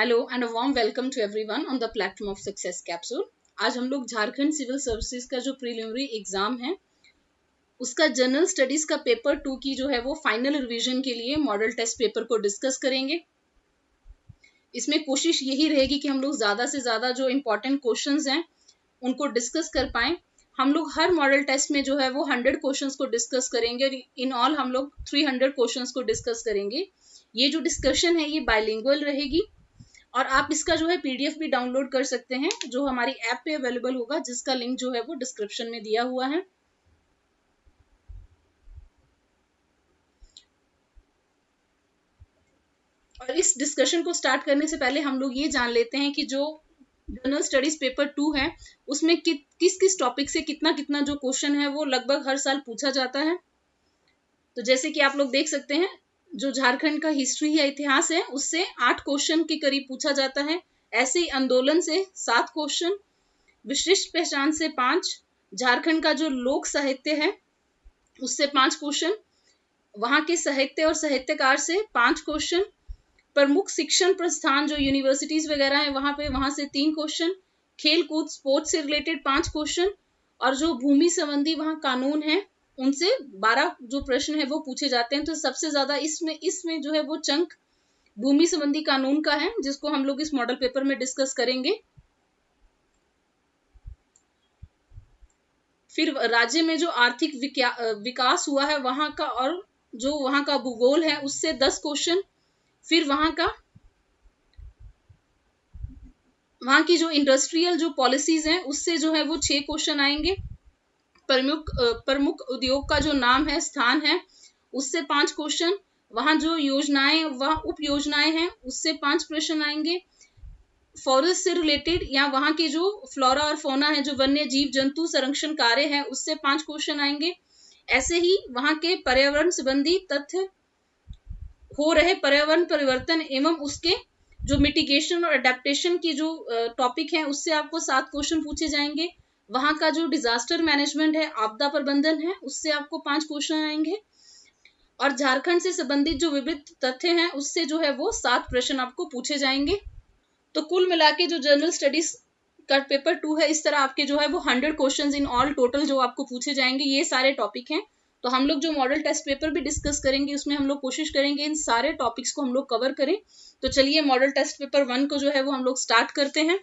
Hello and a warm welcome to everyone on the platform of Success Capsule. आज हम लोग Jharkhand civil services का जो प्रीलिमिनरी एग्जाम है उसका जनरल स्टडीज का पेपर 2 की जो है वो फाइनल रिवीजन के लिए मॉडल टेस्ट पेपर को डिस्कस करेंगे। इसमें कोशिश यही रहेगी कि हम लोग ज़्यादा से ज़्यादा जो इम्पोर्टेंट क्वेश्चंस हैं उनको डिस्कस कर पाएं। हम लोग हर मॉडल टेस्ट में जो है वो 100 क्वेश्चंस को डिस्कस करेंगे। इन ऑल हम लोग 300 क्वेश्चंस को डिस्कस करेंगे। ये जो डिस्कशन है ये बाइलिंगुअल रहेगी और आप इसका जो है पीडीएफ भी डाउनलोड कर सकते हैं जो हमारी ऐप पे अवेलेबल होगा, जिसका लिंक जो है वो डिस्क्रिप्शन में दिया हुआ है। और इस डिस्कशन को स्टार्ट करने से पहले हम लोग ये जान लेते हैं कि जो जनरल स्टडीज पेपर 2 है उसमें किस किस टॉपिक से कितना कितना जो क्वेश्चन है वो लगभग हर साल पूछा जाता है। तो जैसे कि आप लोग देख सकते हैं, जो झारखंड का हिस्ट्री या इतिहास है उससे 8 क्वेश्चन के करीब पूछा जाता है। ऐसे ही आंदोलन से 7 क्वेश्चन, विशिष्ट पहचान से 5, झारखंड का जो लोक साहित्य है उससे 5 क्वेश्चन, वहां के साहित्य और साहित्यकार से 5 क्वेश्चन, प्रमुख शिक्षण प्रस्थान जो यूनिवर्सिटीज वगैरह है वहां से 3 क्वेश्चन, खेल कूद स्पोर्ट्स से रिलेटेड 5 क्वेश्चन और जो भूमि संबंधी वहां कानून है उनसे 12 जो प्रश्न है वो पूछे जाते हैं। तो सबसे ज्यादा इसमें जो है वो चंक भूमि संबंधी कानून का है, जिसको हम लोग इस मॉडल पेपर में डिस्कस करेंगे। फिर राज्य में जो आर्थिक विकास हुआ है वहां का और जो वहां का भूगोल है उससे 10 क्वेश्चन, फिर वहां की जो इंडस्ट्रियल जो पॉलिसीज हैं उससे जो है वो 6 क्वेश्चन आएंगे। प्रमुख उद्योग का जो नाम है स्थान है उससे 5 क्वेश्चन, वहां जो योजनाएं व उप योजनाएं हैं उससे 5 प्रश्न आएंगे। फॉरेस्ट से रिलेटेड या वहां के जो फ्लोरा और फौना है जो वन्य जीव जंतु संरक्षण कार्य है उससे 5 क्वेश्चन आएंगे। ऐसे ही वहां के पर्यावरण संबंधी तथ्य, हो रहे पर्यावरण परिवर्तन एवं उसके जो मिटिगेशन और अडेप्टेशन की जो टॉपिक है उससे आपको 7 क्वेश्चन पूछे जाएंगे। वहां का जो डिजास्टर मैनेजमेंट है, आपदा प्रबंधन है, उससे आपको 5 क्वेश्चन आएंगे। और झारखंड से संबंधित जो विविध तथ्य हैं उससे जो है वो 7 प्रश्न आपको पूछे जाएंगे। तो कुल मिला के जो जनरल स्टडीज का पेपर 2 है, इस तरह आपके जो है वो 100 क्वेश्चंस इन ऑल टोटल जो आपको पूछे जाएंगे, ये सारे टॉपिक हैं। तो हम लोग जो मॉडल टेस्ट पेपर भी डिस्कस करेंगे उसमें हम लोग कोशिश करेंगे इन सारे टॉपिक्स को हम लोग कवर करें। तो चलिए मॉडल टेस्ट पेपर 1 को जो है वो हम लोग स्टार्ट करते हैं।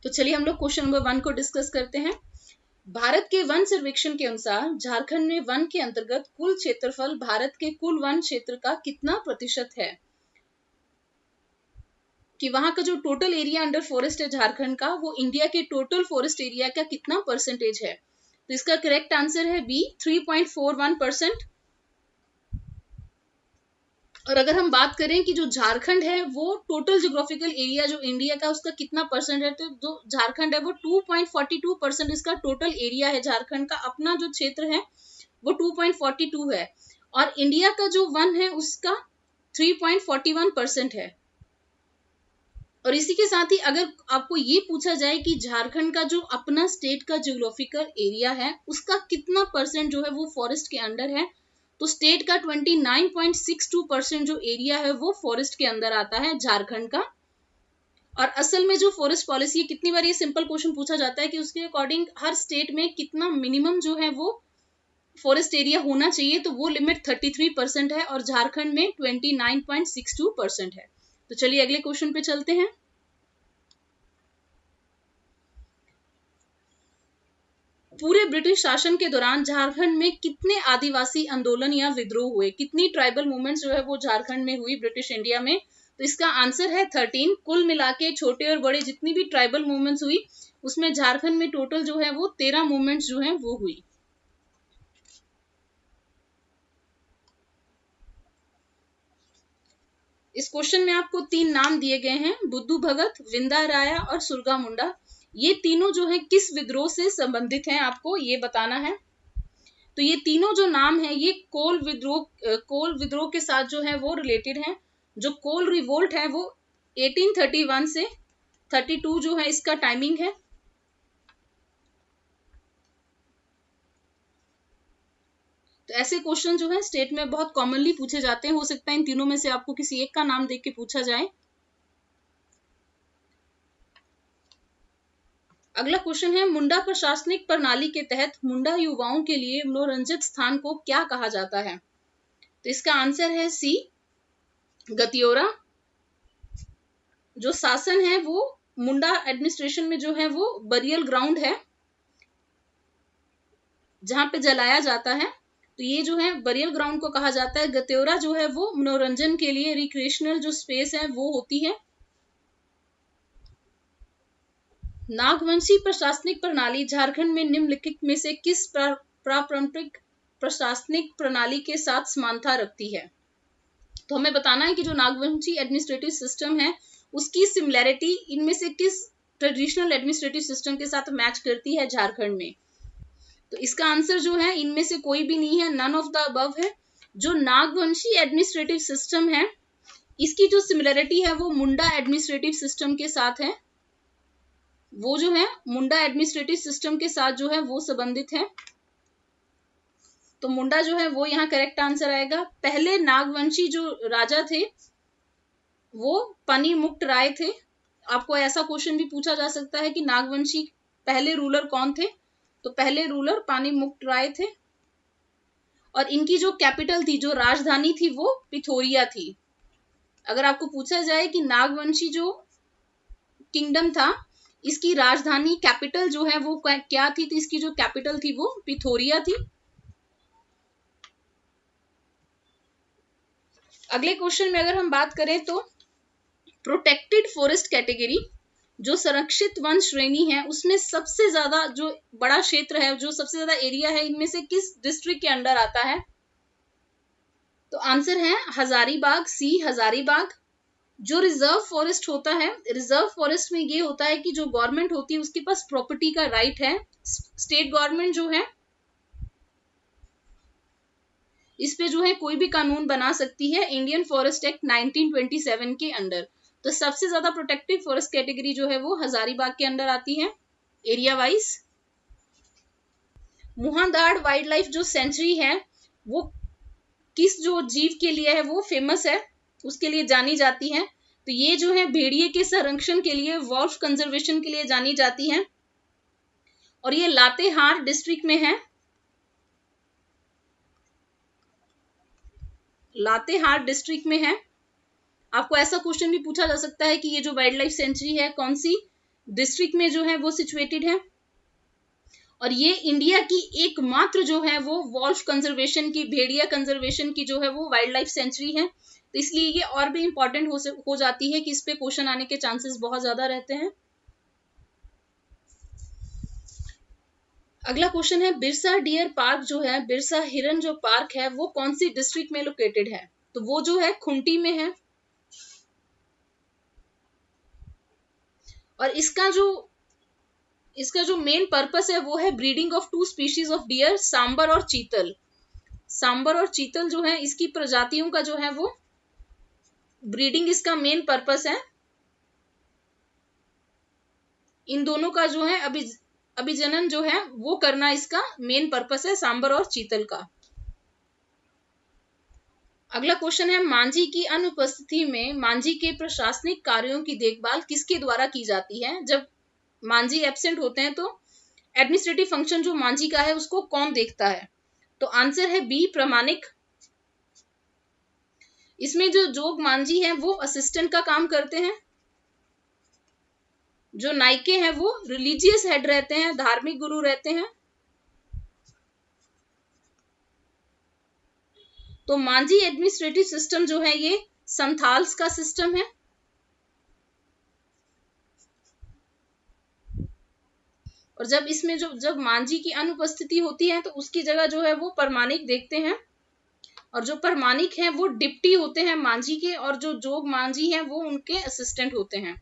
तो चलिए हम लोग क्वेश्चन नंबर 1 को डिस्कस करते हैं। भारत के वन सर्वेक्षण के अनुसार झारखंड में वन के अंतर्गत कुल क्षेत्रफल भारत के कुल वन क्षेत्र का कितना प्रतिशत है? कि वहां का जो टोटल एरिया अंडर फॉरेस्ट है झारखंड का, वो इंडिया के टोटल फॉरेस्ट एरिया का कितना परसेंटेज है? तो इसका करेक्ट आंसर है बी, 3.41%। और अगर हम बात करें कि जो झारखंड है वो टोटल ज्योग्राफिकल एरिया जो इंडिया का उसका कितना परसेंट है, तो जो झारखंड है वो 2.42% इसका टोटल एरिया है। झारखंड का अपना जो क्षेत्र है वो 2.42 है और इंडिया का जो वन है उसका 3.41% है। और इसी के साथ ही अगर आपको ये पूछा जाए कि झारखंड का जो अपना स्टेट का ज्योग्राफिकल एरिया है उसका कितना परसेंट जो है वो फॉरेस्ट के अंडर है, तो स्टेट का 29.62% जो एरिया है वो फॉरेस्ट के अंदर आता है झारखंड का। और असल में जो फॉरेस्ट पॉलिसी, कितनी बार ये सिंपल क्वेश्चन पूछा जाता है कि उसके अकॉर्डिंग हर स्टेट में कितना मिनिमम जो है वो फॉरेस्ट एरिया होना चाहिए, तो वो लिमिट 33% है और झारखंड में 29.62% है। तो चलिए अगले क्वेश्चन पे चलते हैं। पूरे ब्रिटिश शासन के दौरान झारखंड में कितने आदिवासी आंदोलन या विद्रोह हुए? कितनी ट्राइबल मूवमेंट्स जो है वो झारखंड में हुई ब्रिटिश इंडिया में? तो इसका आंसर है 13। कुल मिला के छोटे और बड़े जितनी भी ट्राइबल मूवमेंट्स हुई उसमें झारखंड में टोटल जो है वो 13 मूवमेंट्स जो है वो हुई। इस क्वेश्चन में आपको 3 नाम दिए गए हैं, बुद्धू भगत, विंदा राया और सुरगा मुंडा। ये तीनों जो है किस विद्रोह से संबंधित हैं आपको ये बताना है। तो ये तीनों जो नाम है ये कोल विद्रोह के साथ जो है वो रिलेटेड हैं। जो कोल रिवोल्ट है वो 1831 से 32 जो है इसका टाइमिंग है। तो ऐसे क्वेश्चन जो है स्टेट में बहुत कॉमनली पूछे जाते हैं। हो सकता है इन तीनों में से आपको किसी एक का नाम देख के पूछा जाए। अगला क्वेश्चन है, मुंडा प्रशासनिक प्रणाली के तहत मुंडा युवाओं के लिए मनोरंजक स्थान को क्या कहा जाता है? तो इसका आंसर है सी, गतियोरा। जो शासन है वो मुंडा एडमिनिस्ट्रेशन में जो है वो बरियल ग्राउंड है, जहां पे जलाया जाता है। तो ये जो है बरियल ग्राउंड को कहा जाता है। गत्योरा जो है वो मनोरंजन के लिए रिक्रिएशनल जो स्पेस है वो होती है। नागवंशी प्रशासनिक प्रणाली झारखंड में निम्नलिखित में से किस पारंपरिक प्रशासनिक प्रणाली के साथ समानता रखती है? तो हमें बताना है कि जो नागवंशी एडमिनिस्ट्रेटिव सिस्टम है उसकी सिमिलैरिटी इनमें से किस ट्रेडिशनल एडमिनिस्ट्रेटिव सिस्टम के साथ मैच करती है झारखंड में। तो इसका आंसर जो है इनमें से कोई भी नहीं है, नन ऑफ द अबव है। जो नागवंशी एडमिनिस्ट्रेटिव सिस्टम है इसकी जो सिमिलरिटी है वो मुंडा एडमिनिस्ट्रेटिव सिस्टम के साथ है। वो जो है मुंडा एडमिनिस्ट्रेटिव सिस्टम के साथ जो है वो संबंधित है। तो मुंडा जो है वो यहाँ करेक्ट आंसर आएगा। पहले नागवंशी जो राजा थे वो पनीमुक्त राय थे। आपको ऐसा क्वेश्चन भी पूछा जा सकता है कि नागवंशी पहले रूलर कौन थे? तो पहले रूलर पनीमुक्त राय थे। और इनकी जो कैपिटल थी, जो राजधानी थी, वो पिथोरिया थी। अगर आपको पूछा जाए कि नागवंशी जो किंगडम था इसकी राजधानी कैपिटल जो है वो क्या थी, तो इसकी जो कैपिटल थी वो पिथोरिया थी। अगले क्वेश्चन में अगर हम बात करें तो प्रोटेक्टेड फॉरेस्ट कैटेगरी, जो संरक्षित वन श्रेणी है, उसमें सबसे ज्यादा जो बड़ा क्षेत्र है, जो सबसे ज्यादा एरिया है, इनमें से किस डिस्ट्रिक्ट के अंडर आता है? तो आंसर है हजारीबाग, सी हजारीबाग। जो रिजर्व फॉरेस्ट होता है, रिजर्व फॉरेस्ट में ये होता है कि जो गवर्नमेंट होती है उसके पास प्रॉपर्टी का राइट है। स्टेट गवर्नमेंट जो है इस पे जो है कोई भी कानून बना सकती है इंडियन फॉरेस्ट एक्ट 1927 के अंडर। तो सबसे ज्यादा प्रोटेक्टेड फॉरेस्ट कैटेगरी जो है वो हजारीबाग के अंडर आती है एरिया वाइज। मुहादाड़ वाइल्ड लाइफ जो सेंचुरी है वो किस जो जीव के लिए है वो फेमस है, उसके लिए जानी जाती है? तो ये जो है भेड़िए के संरक्षण के लिए, वॉल्फ कंजर्वेशन के लिए जानी जाती है। और ये लातेहार डिस्ट्रिक्ट में है। लातेहार डिस्ट्रिक्ट में है। आपको ऐसा क्वेश्चन भी पूछा जा सकता है कि ये जो वाइल्ड लाइफ सेंचुरी है कौन सी डिस्ट्रिक्ट में जो है वो सिचुएटेड है। और ये इंडिया की एकमात्र जो है वो वॉल्फ कंजर्वेशन की, भेड़िया कंजर्वेशन की जो है वो वाइल्ड लाइफ सेंचुरी है। तो इसलिए ये और भी इंपॉर्टेंट हो जाती है कि इस पे क्वेश्चन आने के चांसेस बहुत ज्यादा रहते हैं। अगला क्वेश्चन है, बिरसा डियर पार्क जो है, बिरसा हिरन जो पार्क है वो कौन सी डिस्ट्रिक्ट में लोकेटेड है? तो वो जो है खूंटी में है। और इसका जो मेन पर्पस है वो है breeding of 2 species of deer, sambar और चीतल। सांबर और चीतल जो है इसकी प्रजातियों का जो है वो ब्रीडिंग इसका मेन पर्पस है। इन दोनों का जो है अभिजनन जो है वो करना इसका मेन पर्पस है, सांबर और चीतल का। अगला क्वेश्चन है, मांझी की अनुपस्थिति में मांझी के प्रशासनिक कार्यों की देखभाल किसके द्वारा की जाती है? जब मांझी एब्सेंट होते हैं तो एडमिनिस्ट्रेटिव फंक्शन जो मांझी का है उसको कौन देखता है? तो आंसर है बी, प्रमाणिक। इसमें जो जोग मांझी है वो असिस्टेंट का काम करते हैं। जो नायके हैं वो रिलीजियस हेड रहते हैं, धार्मिक गुरु रहते हैं। तो मांझी एडमिनिस्ट्रेटिव सिस्टम जो है ये संथाल्स का सिस्टम है। और जब इसमें जब मांझी की अनुपस्थिति होती है तो उसकी जगह जो है वो प्रमाणिक देखते हैं। और जो प्रमाणिक हैं वो डिप्टी होते हैं मांझी के, और जो जोग मांझी हैं वो उनके असिस्टेंट होते हैं।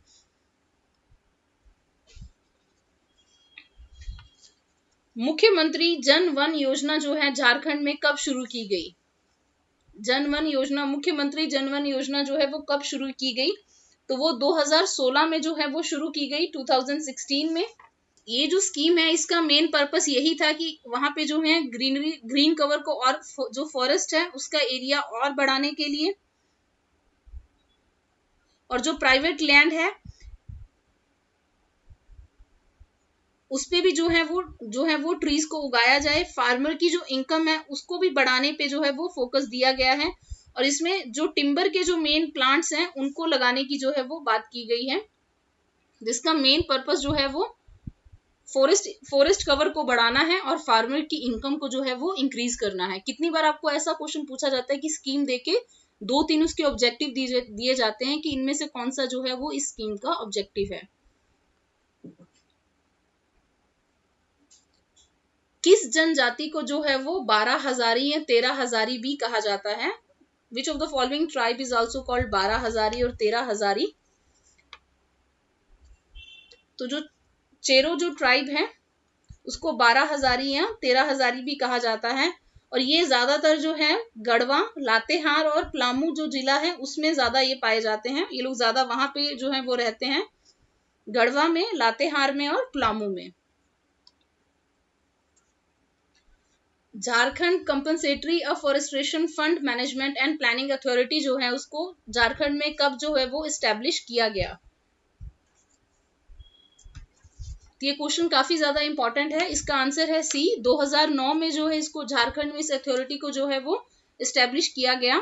मुख्यमंत्री जन वन योजना जो है झारखंड में कब शुरू की गई? जन वन योजना, मुख्यमंत्री जन वन योजना जो है वो कब शुरू की गई? तो वो 2016 में जो है वो शुरू की गई, 2016 में। ये जो स्कीम है इसका मेन पर्पस यही था कि वहां पे जो है ग्रीन कवर को और जो फॉरेस्ट है उसका एरिया और बढ़ाने के लिए, और जो प्राइवेट लैंड है उस पे भी जो है वो ट्रीज को उगाया जाए। फार्मर की जो इनकम है उसको भी बढ़ाने पे जो है वो फोकस दिया गया है, और इसमें जो टिम्बर के जो मेन प्लांट्स हैं उनको लगाने की जो है वो बात की गई है, जिसका मेन पर्पस जो है वो फॉरेस्ट कवर को बढ़ाना है और फार्मर की इनकम को जो है वो इंक्रीज करना है। कितनी बार आपको ऐसा क्वेश्चन पूछा जाता है कि स्कीम देके 2-3 उसके ऑब्जेक्टिव दिए जाते हैं कि इनमें से कौन सा जो है वो इस स्कीम का ऑब्जेक्टिव है। किस जनजाति को जो है वो 12 हजारी या 13 हजारी भी कहा जाता है? Which of the following tribe is also called 12 Hazari और 13 हजारी? तो जो चेरो जो ट्राइब है उसको 12 हजारी या 13 हजारी भी कहा जाता है, और ये ज्यादातर जो है गढ़वा, लातेहार और पलामू जो जिला है उसमें ज्यादा ये पाए जाते हैं। ये लोग ज्यादा वहां पे जो है वो रहते हैं, गढ़वा में, लातेहार में और पलामू में। Jharkhand compensatory afforestation fund management and planning authority जो है उसको झारखंड में कब जो है वो इस्टेब्लिश किया गया? ये क्वेश्चन काफी ज्यादा इंपॉर्टेंट है। इसका आंसर है सी, 2009 में जो है इसको झारखंड में इस अथॉरिटी को जो है वो इस्टेब्लिश किया गया,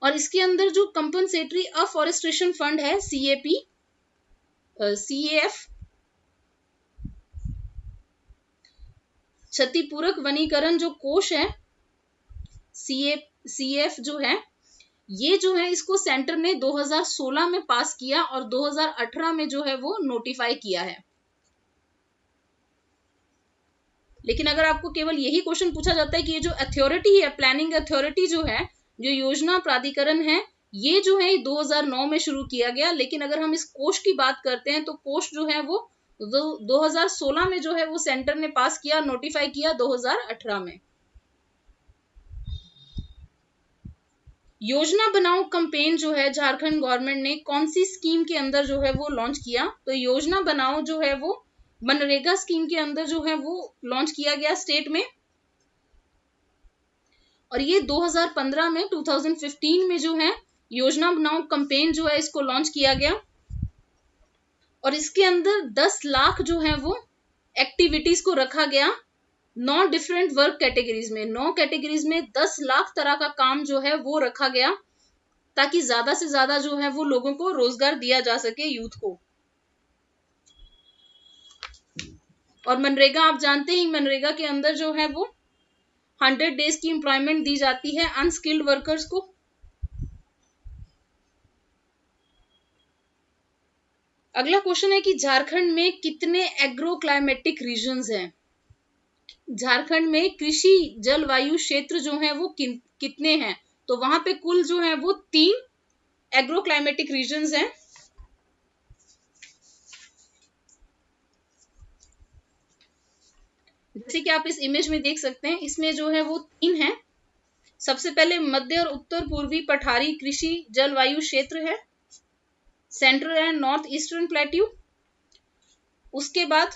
और इसके अंदर जो कंपनसेटरी अफॉरेस्टेशन फंड है CAP, CAF, क्षतिपूरक वनीकरण जो कोष है CAF जो है, ये जो है इसको सेंटर ने 2016 में पास किया और 2018 में जो है वो नोटिफाई किया है। लेकिन अगर आपको केवल यही क्वेश्चन पूछा जाता है कि ये जो अथॉरिटी है, प्लानिंग अथॉरिटी जो है, जो योजना प्राधिकरण है, ये जो है 2009 में शुरू किया गया, लेकिन अगर हम इस कोष की बात करते हैं तो कोष जो है वो 2016 में जो है वो सेंटर ने पास किया, नोटिफाई किया 2018 में। योजना बनाओ कैंपेन जो है झारखंड गवर्नमेंट ने कौन सी स्कीम के अंदर जो है वो लॉन्च किया? तो योजना बनाओ जो है वो मनरेगा स्कीम के अंदर जो है वो लॉन्च किया गया स्टेट में, और ये 2015 में 2015 में जो है योजना बनाओ कैंपेन जो है इसको लॉन्च किया गया, और इसके अंदर 10 लाख जो है वो एक्टिविटीज को रखा गया 9 डिफरेंट वर्क कैटेगरीज में। 9 कैटेगरीज में 10 लाख तरह का काम जो है वो रखा गया, ताकि ज्यादा से ज्यादा जो है वो लोगों को रोजगार दिया जा सके, यूथ को। और मनरेगा आप जानते ही, मनरेगा के अंदर जो है वो 100 डेज की एम्प्लॉयमेंट दी जाती है अनस्किल्ड वर्कर्स को। अगला क्वेश्चन है कि झारखंड में कितने एग्रो क्लाइमेटिक रीजन्स हैं? झारखंड में कृषि जलवायु क्षेत्र जो है वो कितने हैं? तो वहां पे कुल जो है वो 3 एग्रो क्लाइमेटिक रीजन्स हैं। जैसे कि आप इस इमेज में देख सकते हैं, इसमें जो है वो 3 हैं। सबसे पहले मध्य और उत्तर पूर्वी पठारी कृषि जलवायु क्षेत्र है, central and north eastern plateau. उसके बाद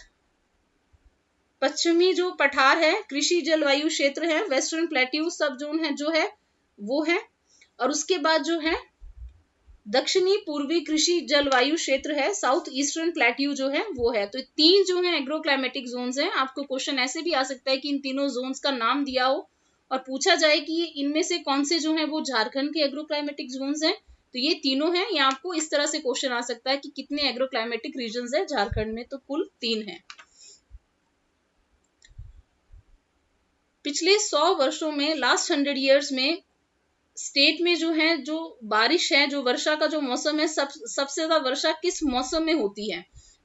पश्चिमी जो पठार है कृषि जलवायु क्षेत्र है, वेस्टर्न प्लेट्यू सब जोन है जो है वो है, और उसके बाद जो है दक्षिणी पूर्वी कृषि जलवायु क्षेत्र है, साउथ ईस्टर्न प्लेट्यू जो है वो है। तो 3 जो है एग्रो क्लाइमेटिक जोन्स हैं। आपको क्वेश्चन ऐसे भी आ सकता है कि इन तीनों जोन्स का नाम दिया हो और पूछा जाए कि इनमें से कौन से जो है वो झारखंड के एग्रो क्लाइमेटिक जोन्स हैं। तो ये तीनों हैं, या आपको इस तरह से क्वेश्चन आ सकता है कि कितने एग्रो क्लाइमेटिक रीजन्स है झारखंड में? तो कुल 3 है। पिछले 100 वर्षों में, लास्ट 100 ईयर्स में स्टेट में जो है जो बारिश है, जो वर्षा का जो मौसम है, सबसे ज्यादा वर्षा किस मौसम में होती है?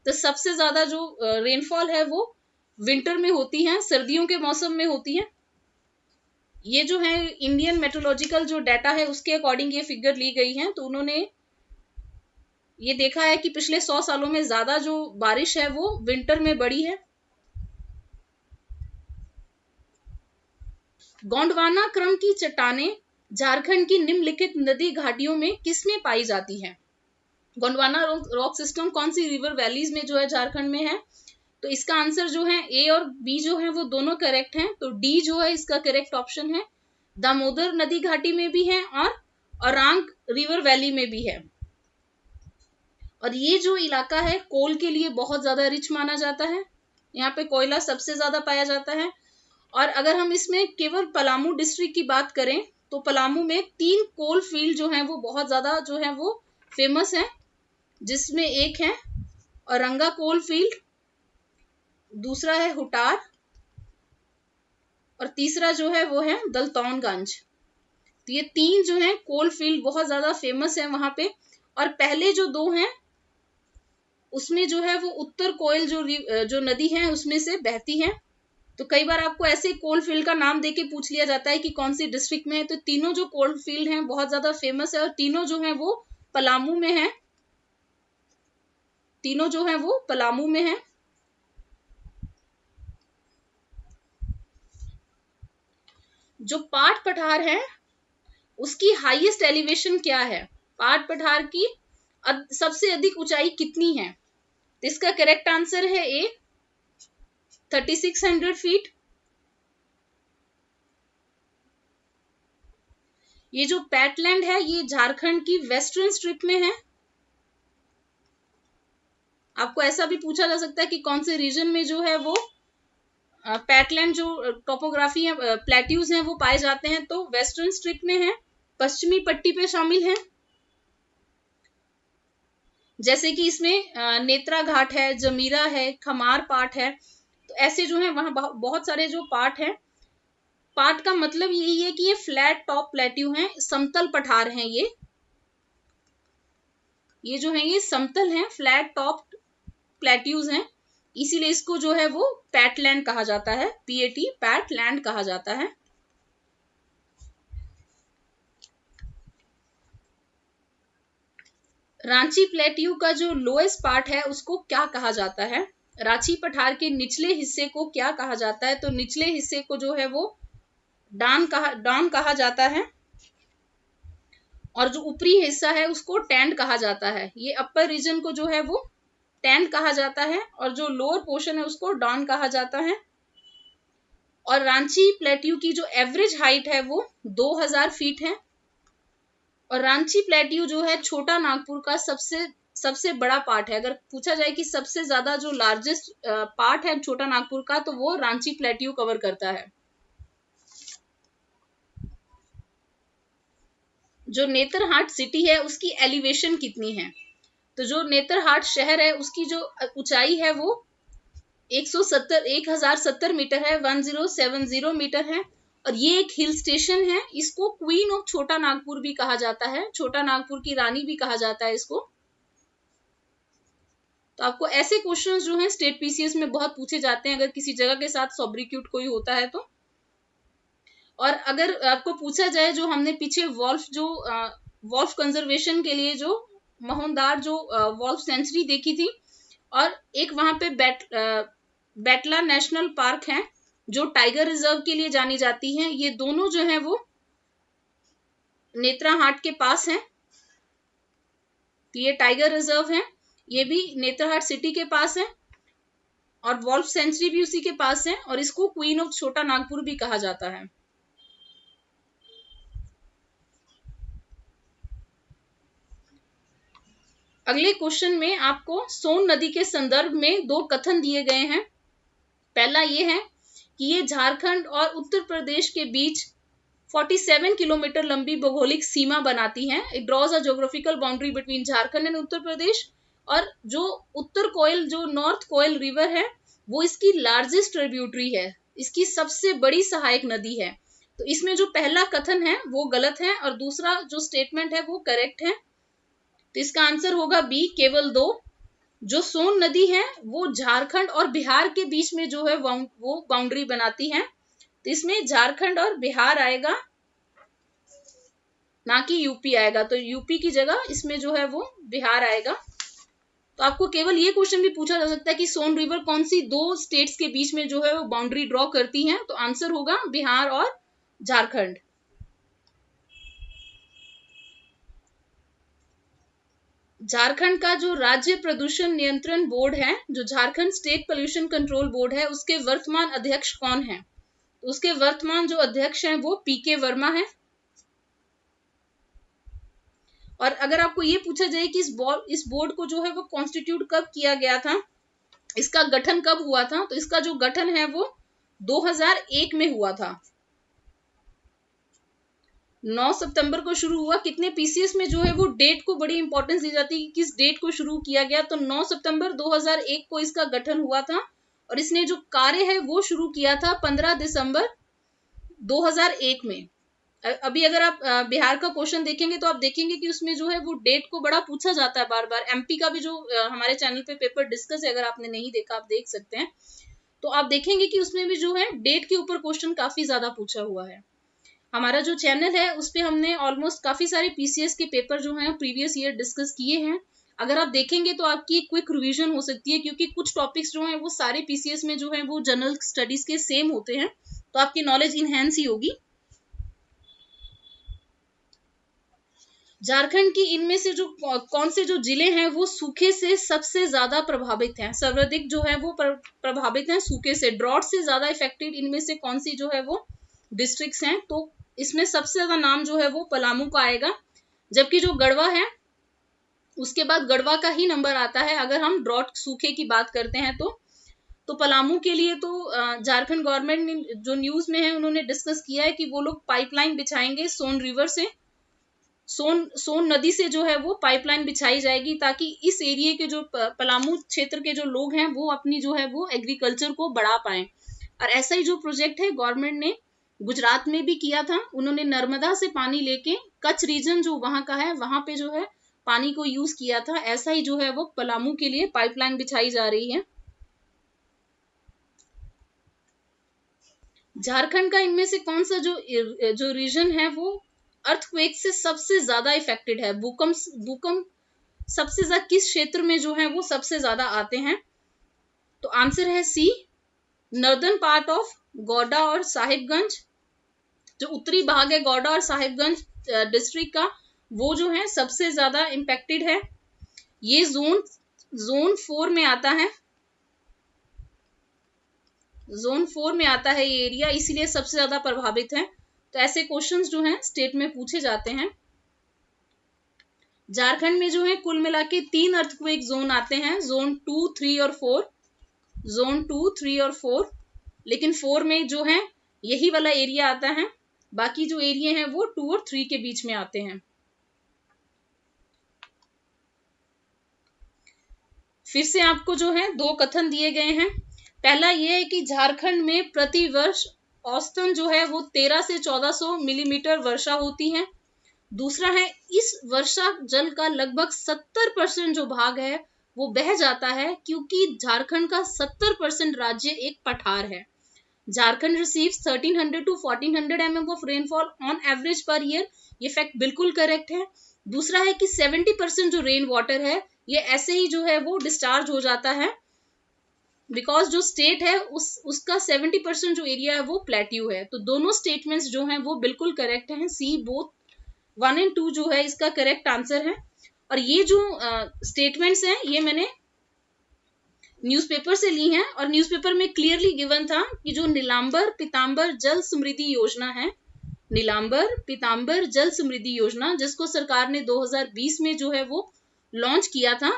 तो सबसे ज्यादा जो रेनफॉल है वो विंटर में होती है, सर्दियों के मौसम में होती है। ये जो है इंडियन मेट्रोलॉजिकल जो डाटा है उसके अकॉर्डिंग ये फिगर ली गई है। तो उन्होंने ये देखा है कि पिछले 100 सालों में ज्यादा जो बारिश है वो विंटर में बढ़ी है। गोंडवाना क्रम की चट्टानें झारखंड की निम्नलिखित नदी घाटियों में किसमें पाई जाती है? गोंडवाना रॉक सिस्टम कौन सी रिवर वैलीज में जो है झारखंड में है? तो इसका आंसर जो है ए और बी जो है वो दोनों करेक्ट हैं। तो डी जो है इसका करेक्ट ऑप्शन है। दामोदर नदी घाटी में भी है और औरांग रिवर वैली में भी है। और ये जो इलाका है कोल के लिए बहुत ज्यादा रिच माना जाता है। यहाँ पे कोयला सबसे ज्यादा पाया जाता है। और अगर हम इसमें केवल पलामू डिस्ट्रिक्ट की बात करें तो पलामू में 3 कोल फील्ड जो है वो बहुत ज्यादा जो है वो फेमस है, जिसमें एक है औरंगा कोल फील्ड, दूसरा है हुटार और तीसरा जो है वो है दलतौनगंज। तो ये 3 जो है कोल फील्ड बहुत ज्यादा फेमस है वहां पे। और पहले जो 2 हैं उसमें जो है वो उत्तर कोयल जो नदी है उसमें से बहती है। तो कई बार आपको ऐसे कोल फील्ड का नाम देके पूछ लिया जाता है कि कौन सी डिस्ट्रिक्ट में है। तो तीनों जो कोल फील्ड हैं बहुत ज्यादा फेमस है और तीनों जो है वो पलामू में है। तीनों जो है वो पलामू में है। जो पाट पठार है उसकी हाईएस्ट एलिवेशन क्या है? पाट पठार की सबसे अधिक ऊंचाई कितनी है? तो इसका करेक्ट आंसर है ए 3600 फीट। ये जो पैटलैंड है ये झारखंड की वेस्टर्न स्ट्रिप में है। आपको ऐसा भी पूछा जा सकता है कि कौन से रीजन में जो है वो पैटलैंड जो टोपोग्राफी है प्लेट्यूज हैं वो पाए जाते हैं। तो वेस्टर्न स्ट्रिप में है, पश्चिमी पट्टी पे शामिल है। जैसे कि इसमें नेत्रा घाट है, जमीरा है, खमार पाट है। तो ऐसे जो है वहां बहुत सारे जो पाट है। पाट का मतलब यही है कि ये फ्लैट टॉप प्लेट्यू हैं, समतल पठार हैं। ये जो है ये समतल हैं, फ्लैट टॉप प्लेट्यूज हैं, इसीलिए इसको जो है वो पैटलैंड कहा जाता है। पीएटी पैटलैंड कहा जाता है। रांची प्लेट्यू का जो लोएस्ट पार्ट है उसको क्या कहा जाता है? रांची पठार के निचले हिस्से को क्या कहा जाता है? तो निचले हिस्से को जो है वो डान कहा जाता है और जो ऊपरी हिस्सा है उसको टैंड कहा जाता है। ये अपर रीजन को जो है वो टैंड कहा जाता है और जो लोअर पोर्शन है उसको डॉन कहा जाता है। और रांची प्लेट्यू की जो एवरेज हाइट है वो 2000 फीट है। और रांची प्लेट्यू जो है छोटा नागपुर का सबसे बड़ा पार्ट है। अगर पूछा जाए कि सबसे ज्यादा जो लार्जेस्ट पार्ट है छोटा नागपुर का तो वो रांची प्लेट्यू कवर करता है। जो नेतरहाट सिटी है उसकी एलिवेशन कितनी है? तो जो नेतरहाट शहर है उसकी जो ऊंचाई है वो 1070 मीटर है, 1070 मीटर है। और ये एक हिल स्टेशन है। इसको क्वीन ऑफ छोटा नागपुर भी कहा जाता है, छोटा नागपुर की रानी भी कहा जाता है इसको। तो आपको ऐसे क्वेश्चंस जो हैं स्टेट पीसीएस में बहुत पूछे जाते हैं अगर किसी जगह के साथ सॉब्रिक्यूट कोई होता है तो। और अगर आपको पूछा जाए जो हमने पीछे वॉल्फ कंजर्वेशन के लिए जो महोंदार जो वॉल्फ सेंचुरी देखी थी और एक वहां पे बेटला नेशनल पार्क है जो टाइगर रिजर्व के लिए जानी जाती है। ये दोनों जो है वो नेत्राहाट के पास हैं। तो ये टाइगर रिजर्व है, ये भी नेत्राहाट सिटी के पास है और वॉल्फ सेंचुरी भी उसी के पास है और इसको क्वीन ऑफ छोटा नागपुर भी कहा जाता है। अगले क्वेश्चन में आपको सोन नदी के संदर्भ में 2 कथन दिए गए हैं। पहला ये है कि ये झारखंड और उत्तर प्रदेश के बीच 47 किलोमीटर लंबी भौगोलिक सीमा बनाती है। It draws a geographical boundary between Jharkhand and Uttar Pradesh. और जो उत्तर कोयल जो नॉर्थ कोयल रिवर है वो इसकी लार्जेस्ट ट्रिब्यूटरी है, इसकी सबसे बड़ी सहायक नदी है। तो इसमें जो पहला कथन है वो गलत है और दूसरा जो स्टेटमेंट है वो करेक्ट है। तो इसका आंसर होगा बी केवल 2। जो सोन नदी है वो झारखंड और बिहार के बीच में जो है वो बाउंड्री बनाती है। तो इसमें झारखंड और बिहार आएगा, ना कि यूपी आएगा। तो यूपी की जगह इसमें जो है वो बिहार आएगा। तो आपको केवल ये क्वेश्चन भी पूछा जा सकता है कि सोन रिवर कौन सी 2 स्टेट्स के बीच में जो है वो बाउंड्री ड्रॉ करती है। तो आंसर होगा बिहार और झारखंड। झारखंड का जो राज्य प्रदूषण नियंत्रण बोर्ड है, जो Jharkhand state pollution control board है, उसके वर्तमान अध्यक्ष कौन है? तो उसके वर्तमान जो अध्यक्ष हैं वो पीके वर्मा है। और अगर आपको ये पूछा जाए कि इस बोर्ड को जो है वो कॉन्स्टिट्यूट कब किया गया था, इसका गठन कब हुआ था, तो इसका जो गठन है वो 2001 में हुआ था। 9 सितंबर को शुरू हुआ। कितने पीसीएस में जो है वो डेट को बड़ी इंपॉर्टेंस दी जाती है कि किस डेट को शुरू किया गया, तो 9 सितंबर 2001 को इसका गठन हुआ था। और इसने जो कार्य है वो शुरू किया था 15 दिसंबर 2001 में। अभी अगर आप बिहार का क्वेश्चन देखेंगे तो आप देखेंगे कि उसमें जो है वो डेट को बड़ा पूछा जाता है बार बार। एमपी का भी जो हमारे चैनल पे पेपर डिस्कस है, अगर आपने नहीं देखा आप देख सकते हैं, तो आप देखेंगे कि उसमें भी जो है डेट के ऊपर क्वेश्चन काफी ज्यादा पूछा हुआ है। हमारा जो चैनल है उस पे हमने ऑलमोस्ट काफी सारे पीसीएस के पेपर जो हैं प्रीवियस ईयर डिस्कस किए हैं। अगर आप देखेंगे तो आपकी क्विक रिवीजन हो सकती है, क्योंकि कुछ टॉपिक्स जो हैं वो सारे पीसीएस में जो है वो जनरल स्टडीज के सेम होते हैं, तो आपकी नॉलेज इनहेंस ही होगी। झारखंड की इनमें से जो कौन से जो जिले हैं वो सूखे से सबसे ज्यादा प्रभावित हैं, सर्वाधिक जो है वो प्रभावित हैं सूखे से, ड्रॉट से ज्यादा इफेक्टेड इनमें से कौन सी जो है वो डिस्ट्रिक्ट्स हैं? तो इसमें सबसे ज्यादा नाम जो है वो पलामू का आएगा, जबकि जो गढ़वा है उसके बाद गढ़वा का ही नंबर आता है अगर हम ड्रॉट सूखे की बात करते हैं। तो पलामू के लिए तो झारखंड गवर्नमेंट ने जो न्यूज में है उन्होंने डिस्कस किया है कि वो लोग पाइपलाइन बिछाएंगे सोन रिवर से, सोन नदी से जो है वो पाइपलाइन बिछाई जाएगी, ताकि इस एरिया के जो पलामू क्षेत्र के जो लोग हैं वो अपनी जो है वो एग्रीकल्चर को बढ़ा पाए। और ऐसा ही जो प्रोजेक्ट है गवर्नमेंट ने गुजरात में भी किया था, उन्होंने नर्मदा से पानी लेके कच्छ रीजन जो वहां का है वहां पे जो है पानी को यूज किया था। ऐसा ही जो है वो पलामू के लिए पाइपलाइन बिछाई जा रही है। झारखंड का इनमें से कौन सा जो रीजन है वो अर्थक्वेक से सबसे ज्यादा इफेक्टेड है? भूकंप सबसे ज्यादा किस क्षेत्र में जो है वो सबसे ज्यादा आते हैं? तो आंसर है सी, नॉर्दर्न पार्ट ऑफ गौडा और साहिबगंज। जो उत्तरी भाग है गौडा और साहिबगंज डिस्ट्रिक्ट का, वो जो है सबसे ज्यादा इंपेक्टेड है। ये जोन 4 में आता है, जोन 4 में आता है ये एरिया, इसीलिए सबसे ज्यादा प्रभावित है। तो ऐसे क्वेश्चंस जो हैं स्टेट में पूछे जाते हैं। झारखंड में जो है कुल मिला के 3 अर्थक्वेक जोन आते हैं, जोन 2, 3 और 4, जोन 2, 3 और 4। लेकिन 4 में जो है यही वाला एरिया आता है, बाकी जो एरिया हैं वो 2 और 3 के बीच में आते हैं। फिर से आपको जो है 2 कथन दिए गए हैं। पहला ये है कि झारखंड में प्रति वर्ष औसतन जो है वो 1300 से 1400 मिलीमीटर वर्षा होती है। दूसरा है इस वर्षा जल का लगभग 70% जो भाग है वो बह जाता है, क्योंकि झारखंड का 70% राज्य एक पठार है। Jharkhand receives 1300 to 1400 mm of rainfall on average per year. ये फैक्ट बिल्कुल करेक्ट है। दूसरा है कि 70% जो रेन वाटर है ये ऐसे ही जो है वो डिस्चार्ज हो जाता है, बिकॉज जो स्टेट है उसका 70% जो एरिया है वो प्लेट्यू है। तो दोनों स्टेटमेंट्स जो हैं वो बिल्कुल करेक्ट हैं। सी बोथ 1 और 2 जो है इसका करेक्ट आंसर है। और ये जो स्टेटमेंट्स हैं ये मैंने न्यूज़पेपर से ली हैं, और न्यूज़पेपर में क्लियरली गिवन था कि जो नीलांबर पीतांबर जल समृद्धि योजना है, नीलांबर पीतांबर जल समृद्धि योजना, जिसको सरकार ने 2020 में जो है वो लॉन्च किया था,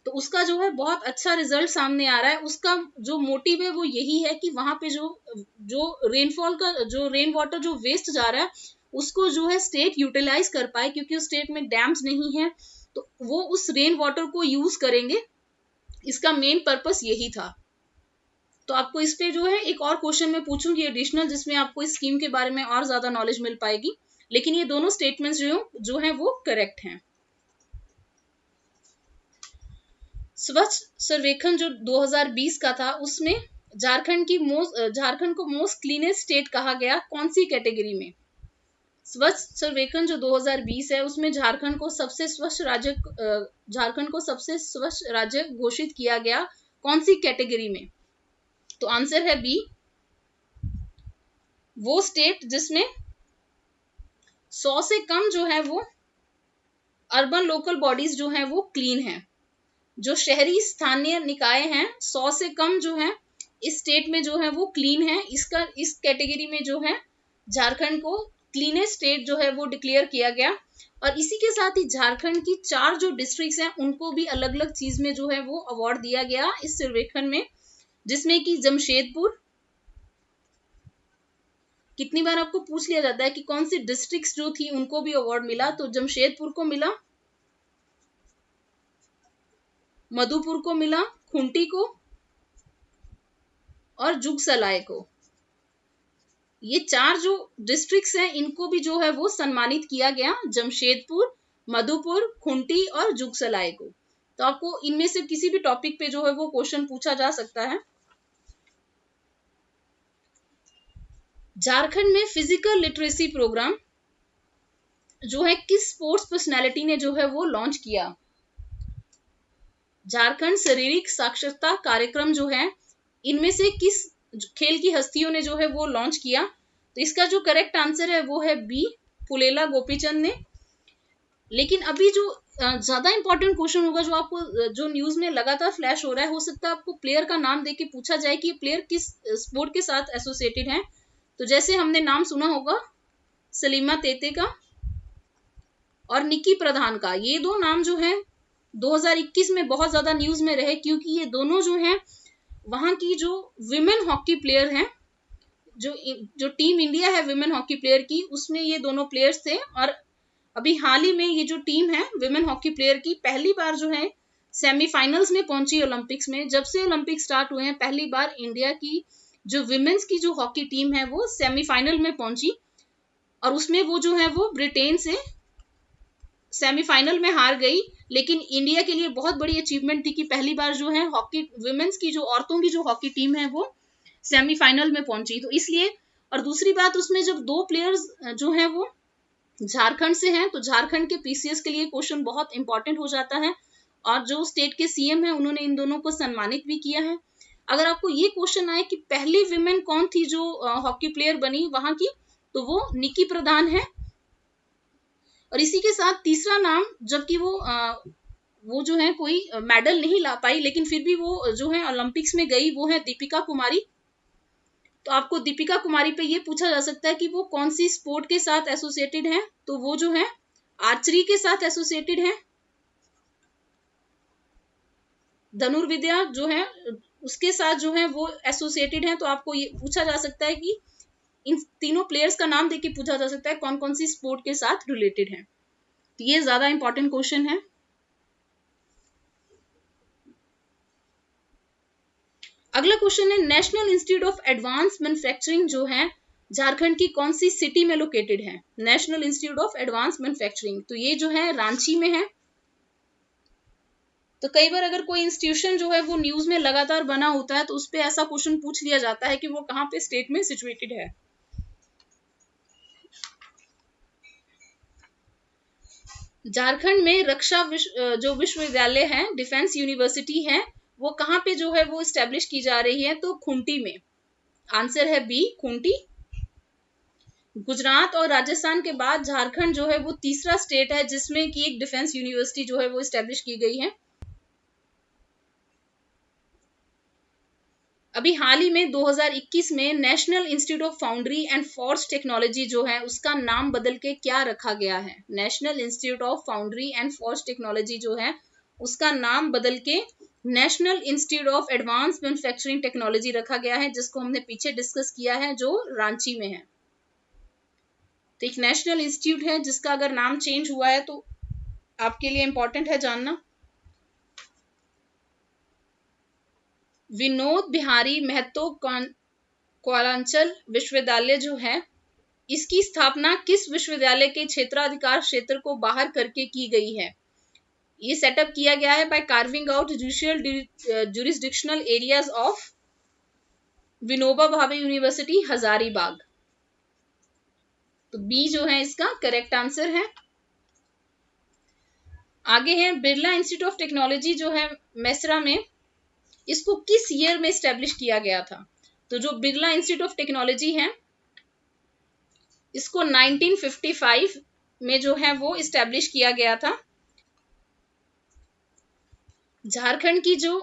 तो उसका जो है बहुत अच्छा रिजल्ट सामने आ रहा है। उसका जो मोटिव है वो यही है कि वहां पे जो रेनफॉल का जो रेन वाटर जो वेस्ट जा रहा है उसको जो है स्टेट यूटिलाइज कर पाए, क्योंकि उस स्टेट में डैम्स नहीं है तो वो उस रेन वाटर को यूज करेंगे। इसका मेन पर्पस यही था। तो आपको इस पे जो है एक और क्वेश्चन मैं पूछूंगी एडिशनल, जिसमें आपको इस स्कीम के बारे में और ज्यादा नॉलेज मिल पाएगी। लेकिन ये दोनों स्टेटमेंट्स जो है वो करेक्ट हैं। स्वच्छ सर्वेक्षण जो 2020 का था उसमें झारखंड को मोस्ट क्लीनेस्ट स्टेट कहा गया, कौन सी कैटेगरी में? स्वच्छ सर्वेक्षण जो 2020 है उसमें झारखंड को सबसे स्वच्छ राज्य घोषित किया गया, कौन सी कैटेगरी में? तो आंसर है बी, वो स्टेट जिसमें 100 से कम जो है वो अर्बन लोकल बॉडीज जो हैं वो क्लीन हैं। जो शहरी स्थानीय निकाय हैं 100 से कम जो है इस स्टेट में जो है वो क्लीन है। इसका इस कैटेगरी में जो है झारखंड को क्लीनेस्ट स्टेट जो है वो डिक्लेयर किया गया। और इसी के साथ ही झारखंड की 4 जो डिस्ट्रिक्ट्स हैं उनको भी अलग अलग चीज में जो है वो अवार्ड दिया गया इस सर्वेक्षण में, जिसमें कि जमशेदपुर, कितनी बार आपको पूछ लिया जाता है कि कौन सी डिस्ट्रिक्ट्स जो थी उनको भी अवार्ड मिला, तो जमशेदपुर को मिला, मधुपुर को मिला, खूंटी को और जुगसलाई को। ये 4 जो डिस्ट्रिक्ट्स हैं इनको भी जो है वो सम्मानित किया गया, जमशेदपुर, मधुपुर, खूंटी और जुगसलाई को। तो आपको इनमें से किसी भी टॉपिक पे जो है वो क्वेश्चन पूछा जा सकता है। झारखंड में फिजिकल लिटरेसी प्रोग्राम जो है किस स्पोर्ट्स पर्सनालिटी ने जो है वो लॉन्च किया? झारखंड शारीरिक साक्षरता कार्यक्रम जो है इनमें से किस खेल की हस्तियों ने जो है वो लॉन्च किया? तो इसका जो करेक्ट आंसर है वो है बी, पुलेला गोपीचंद ने। लेकिन अभी जो ज्यादा इंपॉर्टेंट क्वेश्चन होगा जो आपको जो न्यूज में लगातार फ्लैश हो रहा है, हो सकता है आपको प्लेयर का नाम देके पूछा जाए कि प्लेयर किस स्पोर्ट के साथ एसोसिएटेड है। तो जैसे हमने नाम सुना होगा सलीमा तेते का और निक्की प्रधान का, ये दो नाम जो है 2021 में बहुत ज्यादा न्यूज में रहे, क्योंकि ये दोनों जो हैं वहां की जो विमेन हॉकी प्लेयर हैं, जो टीम इंडिया है विमेन हॉकी प्लेयर की, उसमें ये दोनों प्लेयर्स थे। और अभी हाल ही में ये जो टीम है विमेन हॉकी प्लेयर की पहली बार जो है सेमीफाइनल्स में पहुंची ओलंपिक्स में। जब से ओलंपिक स्टार्ट हुए हैं पहली बार इंडिया की जो विमेन्स की जो हॉकी टीम है वो सेमीफाइनल में पहुंची, और उसमें वो जो है वो ब्रिटेन से सेमीफाइनल में हार गई। लेकिन इंडिया के लिए बहुत बड़ी अचीवमेंट थी कि पहली बार जो है हॉकी विमेन्स की जो औरतों की जो हॉकी टीम है वो सेमीफाइनल में पहुंची, तो इसलिए। और दूसरी बात, उसमें जब 2 प्लेयर्स जो है वो झारखंड से हैं तो झारखंड के पीसीएस के लिए क्वेश्चन बहुत इंपॉर्टेंट हो जाता है, और जो स्टेट के सीएम है उन्होंने इन दोनों को सम्मानित भी किया है। अगर आपको ये क्वेश्चन आए कि पहली विमेन कौन थी जो हॉकी प्लेयर बनी वहां की, तो वो निक्की प्रधान है। और इसी के साथ तीसरा नाम, जबकि वो जो है कोई मेडल नहीं ला पाई लेकिन फिर भी वो जो है ओलंपिक्स में गई, वो है दीपिका कुमारी। तो आपको दीपिका कुमारी पे ये पूछा जा सकता है कि वो कौन सी स्पोर्ट के साथ एसोसिएटेड है, तो वो जो है आर्चरी के साथ एसोसिएटेड है। धनुर्विद्या जो है उसके साथ जो है वो एसोसिएटेड है। तो आपको ये पूछा जा सकता है कि इन तीनों प्लेयर्स का नाम देके पूछा जा सकता है कौन कौन सी स्पोर्ट के साथ रिलेटेड है। तो ये ज्यादा इंपॉर्टेंट क्वेश्चन है। अगला क्वेश्चन है national institute of advance manufacturing जो है झारखंड की कौन सी सिटी में लोकेटेड है? National institute of advance manufacturing, तो ये जो है रांची में है। तो कई बार अगर कोई इंस्टीट्यूशन जो है वो न्यूज में लगातार बना होता है तो उस पे ऐसा क्वेश्चन पूछ लिया जाता है कि वो कहाँ पे स्टेट में सिचुएटेड है। झारखंड में रक्षा जो विश्वविद्यालय है, डिफेंस यूनिवर्सिटी है, वो कहाँ पे जो है वो स्टैब्लिश की जा रही है? तो खूंटी में। आंसर है बी, खूंटी। गुजरात और राजस्थान के बाद झारखंड जो है वो तीसरा स्टेट है जिसमें कि एक डिफेंस यूनिवर्सिटी जो है वो स्टैब्लिश की गई है। अभी हाल ही में 2021 में national institute of foundry and forge technology जो है उसका नाम बदल के क्या रखा गया है? National institute of foundry and forge technology जो है उसका नाम बदल के national institute of advance manufacturing technology रखा गया है, जिसको हमने पीछे डिस्कस किया है, जो रांची में है। तो एक नेशनल इंस्टीट्यूट है जिसका अगर नाम चेंज हुआ है तो आपके लिए इंपॉर्टेंट है जानना। विनोद बिहारी महतो कौलांचल विश्वविद्यालय जो है इसकी स्थापना किस विश्वविद्यालय के क्षेत्राधिकार क्षेत्र को बाहर करके की गई है? ये सेटअप किया गया है by carving out judicial jurisdictional areas of Vinoba Bhave university Hazaribagh. तो बी जो है इसका करेक्ट आंसर है। आगे है बिरला इंस्टीट्यूट ऑफ टेक्नोलॉजी जो है मेसरा में, इसको किस ईयर में स्टैब्लिश किया गया था? तो जो बिरला इंस्टीट्यूट ऑफ टेक्नोलॉजी है इसको 1955 में जो है वो स्टैब्लिश किया गया था। झारखंड की जो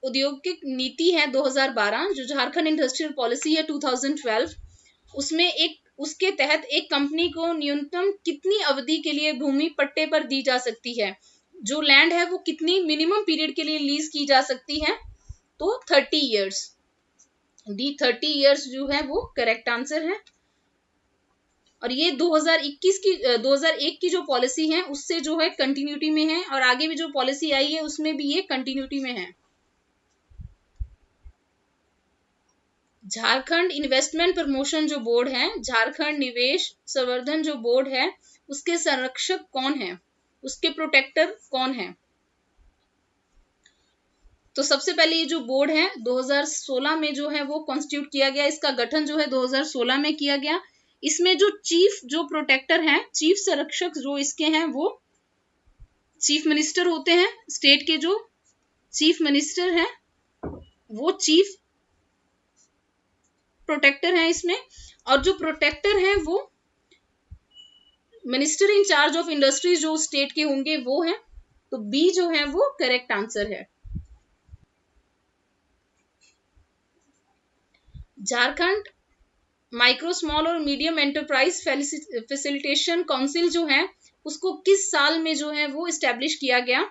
औद्योगिक नीति है 2012, जो झारखंड इंडस्ट्रियल पॉलिसी है 2012, उसमें उसके तहत एक कंपनी को न्यूनतम कितनी अवधि के लिए भूमि पट्टे पर दी जा सकती है, जो लैंड है वो कितनी मिनिमम पीरियड के लिए लीज की जा सकती है, तो 30 ईयर्स। डी 30 ईयर्स जो है वो करेक्ट आंसर है। और ये 2001 की जो पॉलिसी है उससे जो है कंटिन्यूटी में है, और आगे भी जो पॉलिसी आई है उसमें भी ये कंटिन्यूटी में है। झारखंड इन्वेस्टमेंट प्रमोशन जो बोर्ड है, झारखंड निवेश संवर्धन जो बोर्ड है, उसके संरक्षक कौन है, उसके प्रोटेक्टर कौन है? तो सबसे पहले ये जो बोर्ड है 2016 में जो है वो कॉन्स्टिट्यूट किया गया, इसका गठन जो है 2016 में किया गया। इसमें जो चीफ जो प्रोटेक्टर हैं, चीफ संरक्षक जो इसके हैं वो चीफ मिनिस्टर होते हैं। स्टेट के जो चीफ मिनिस्टर हैं वो चीफ प्रोटेक्टर हैं इसमें, और जो प्रोटेक्टर हैं वो minister in charge of industries जो स्टेट के होंगे वो हैं। तो बी जो है वो करेक्ट आंसर है। झारखंड माइक्रो स्मॉल और मीडियम एंटरप्राइज फैसिलिटेशन काउंसिल जो है उसको किस साल में जो है वो इस्टेब्लिश किया गया?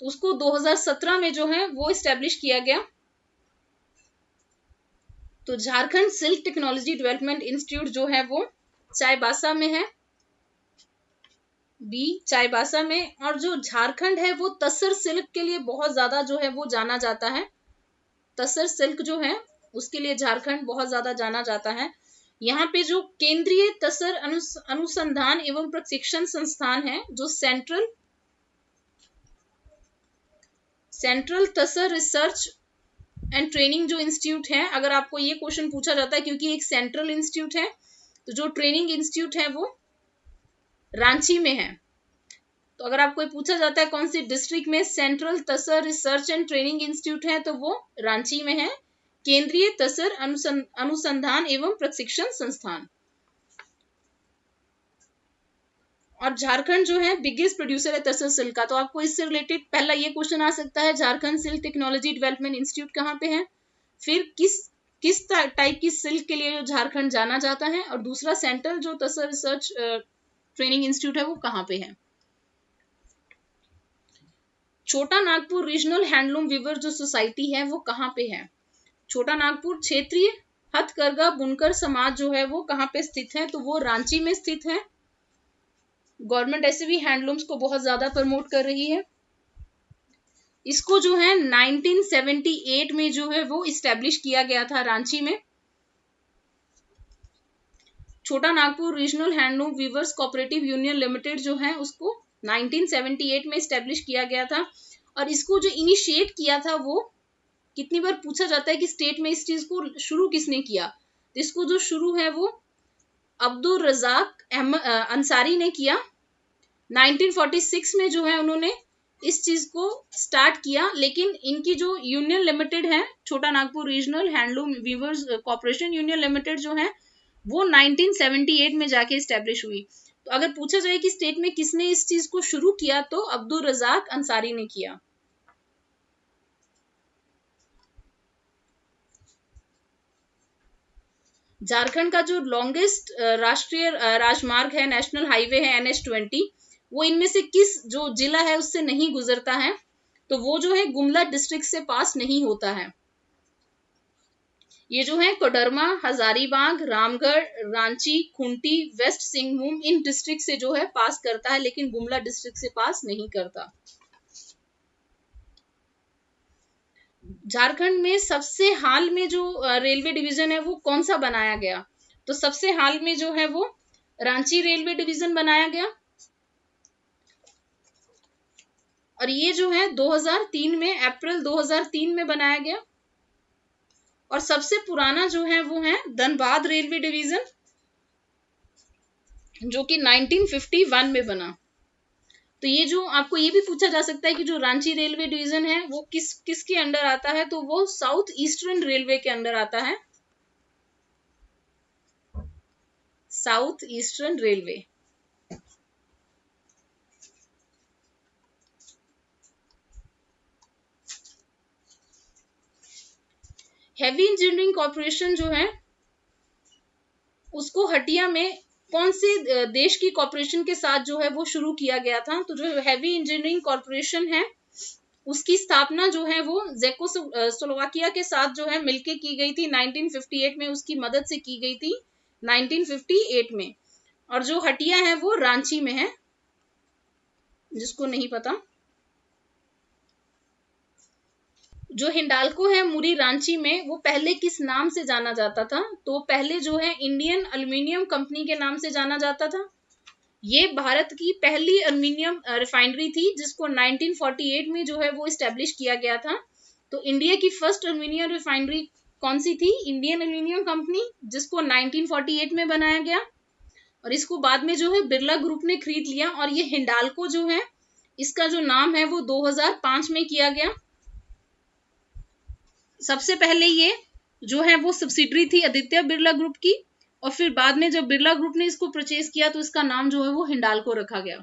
तो उसको 2017 में जो है वो इस्टेब्लिश किया गया। तो Jharkhand silk technology development institute जो है वो चाईबासा में है, बी चाईबासा में। और जो झारखंड है वो तसर सिल्क के लिए बहुत ज्यादा जो है वो जाना जाता है। तसर सिल्क जो है उसके लिए झारखंड बहुत ज्यादा जाना जाता है। यहाँ पे जो केंद्रीय तसर अनुसंधान एवं प्रशिक्षण संस्थान है, जो central tasar research and training जो इंस्टीट्यूट है, अगर आपको ये क्वेश्चन पूछा जाता है क्योंकि एक सेंट्रल इंस्टीट्यूट है, तो जो ट्रेनिंग इंस्टीट्यूट है वो रांची में है। तो अगर आपको पूछा जाता है कौन सी डिस्ट्रिक्ट में central tasar research and training institute है, तो वो रांची में है, केंद्रीय तसर अनुसंधान एवं प्रशिक्षण संस्थान। और झारखंड जो है बिगेस्ट प्रोड्यूसर है तसर सिल्क का। तो आपको इससे रिलेटेड पहला ये क्वेश्चन आ सकता है, Jharkhand silk technology development institute कहाँ पे है, फिर किस टाइप की सिल्क के लिए जो झारखंड जाना जाता है, और दूसरा सेंट्रल जो तसर रिसर्च ट्रेनिंग इंस्टीट्यूट है वो कहाँ पे है। Chota Nagpur regional handloom Weaver जो सोसाइटी है वो कहाँ पे है? छोटा नागपुर क्षेत्रीय हथकरघा बुनकर समाज जो है वो कहाँ पे स्थित है? तो वो रांची में स्थित है। गवर्नमेंट ऐसे भी हैंडलूम्स को बहुत ज्यादा प्रमोट कर रही है। इसको जो है 1978 में जो है वो इस्टेब्लिश किया गया था रांची में। Chota Nagpur regional handloom weavers cooperative union limited जो है उसको 1978 में इस्टेब्लिश किया गया था। और इसको जो इनिशिएट किया था वो, कितनी बार पूछा जाता है कि स्टेट में इस चीज को शुरू किसने किया, तो इसको जो शुरू है वो अब्दुल रजाक अंसारी ने किया। 1946 में जो है उन्होंने इस चीज को स्टार्ट किया, लेकिन इनकी जो यूनियन लिमिटेड है, Chota Nagpur regional handloom weavers corporation union limited जो है वो 1978 में जाके इस्टेब्लिश हुई। तो अगर पूछा जाए कि स्टेट में किसने इस चीज को शुरू किया, तो अब्दुल रजाक अंसारी ने किया। झारखंड का जो लॉन्गेस्ट राष्ट्रीय राजमार्ग है, नेशनल हाईवे है NH20, वो इनमें से किस जो जिला है उससे नहीं गुजरता है? तो वो जो है गुमला डिस्ट्रिक्ट से पास नहीं होता है। ये जो है कोडरमा, हजारीबाग, रामगढ़, रांची, खूंटी, वेस्ट सिंहभूम इन डिस्ट्रिक्ट से जो है पास करता है, लेकिन गुमला डिस्ट्रिक्ट से पास नहीं करता। झारखंड में सबसे हाल में जो रेलवे डिवीजन है वो कौन सा बनाया गया? तो सबसे हाल में जो है वो रांची रेलवे डिवीजन बनाया गया। और ये जो है 2003 में, अप्रैल 2003 में बनाया गया। और सबसे पुराना जो है वो है धनबाद रेलवे डिवीजन, जो कि 1951 में बना। तो ये जो आपको ये भी पूछा जा सकता है कि जो रांची रेलवे डिवीजन है वो किसके अंडर आता है? तो वो साउथ ईस्टर्न रेलवे के अंडर आता है, south eastern railway. Heavy engineering corporation जो है उसको हटिया में कौन से देश की कॉर्पोरेशन के साथ जो है वो शुरू किया गया था? तो जो हैवी इंजीनियरिंग कॉर्पोरेशन है उसकी स्थापना जो है वो जेकोस्लोवाकिया के साथ जो है मिलके की गई थी 1958 में, उसकी मदद से की गई थी 1958 में। और जो हटिया है वो रांची में है, जिसको नहीं पता। जो हिंडाल्को है मुरी रांची में, वो पहले किस नाम से जाना जाता था? तो पहले जो है इंडियन एल्युमिनियम कंपनी के नाम से जाना जाता था। ये भारत की पहली एल्युमिनियम रिफाइनरी थी जिसको 1948 में जो है वो इस्टेब्लिश किया गया था। तो इंडिया की फर्स्ट एल्युमिनियम रिफाइनरी कौन सी थी? इंडियन एल्युमिनियम कंपनी, जिसको 1948 में बनाया गया। और इसको बाद में जो है बिरला ग्रुप ने खरीद लिया। और ये हिंडाल्को जो है इसका जो नाम है वो 2005 में किया गया। सबसे पहले ये जो है वो सब्सिडरी थी आदित्य बिरला ग्रुप की, और फिर बाद में जब बिरला ग्रुप ने इसको परचेज किया तो इसका नाम जो है वो हिंडाल्को रखा गया।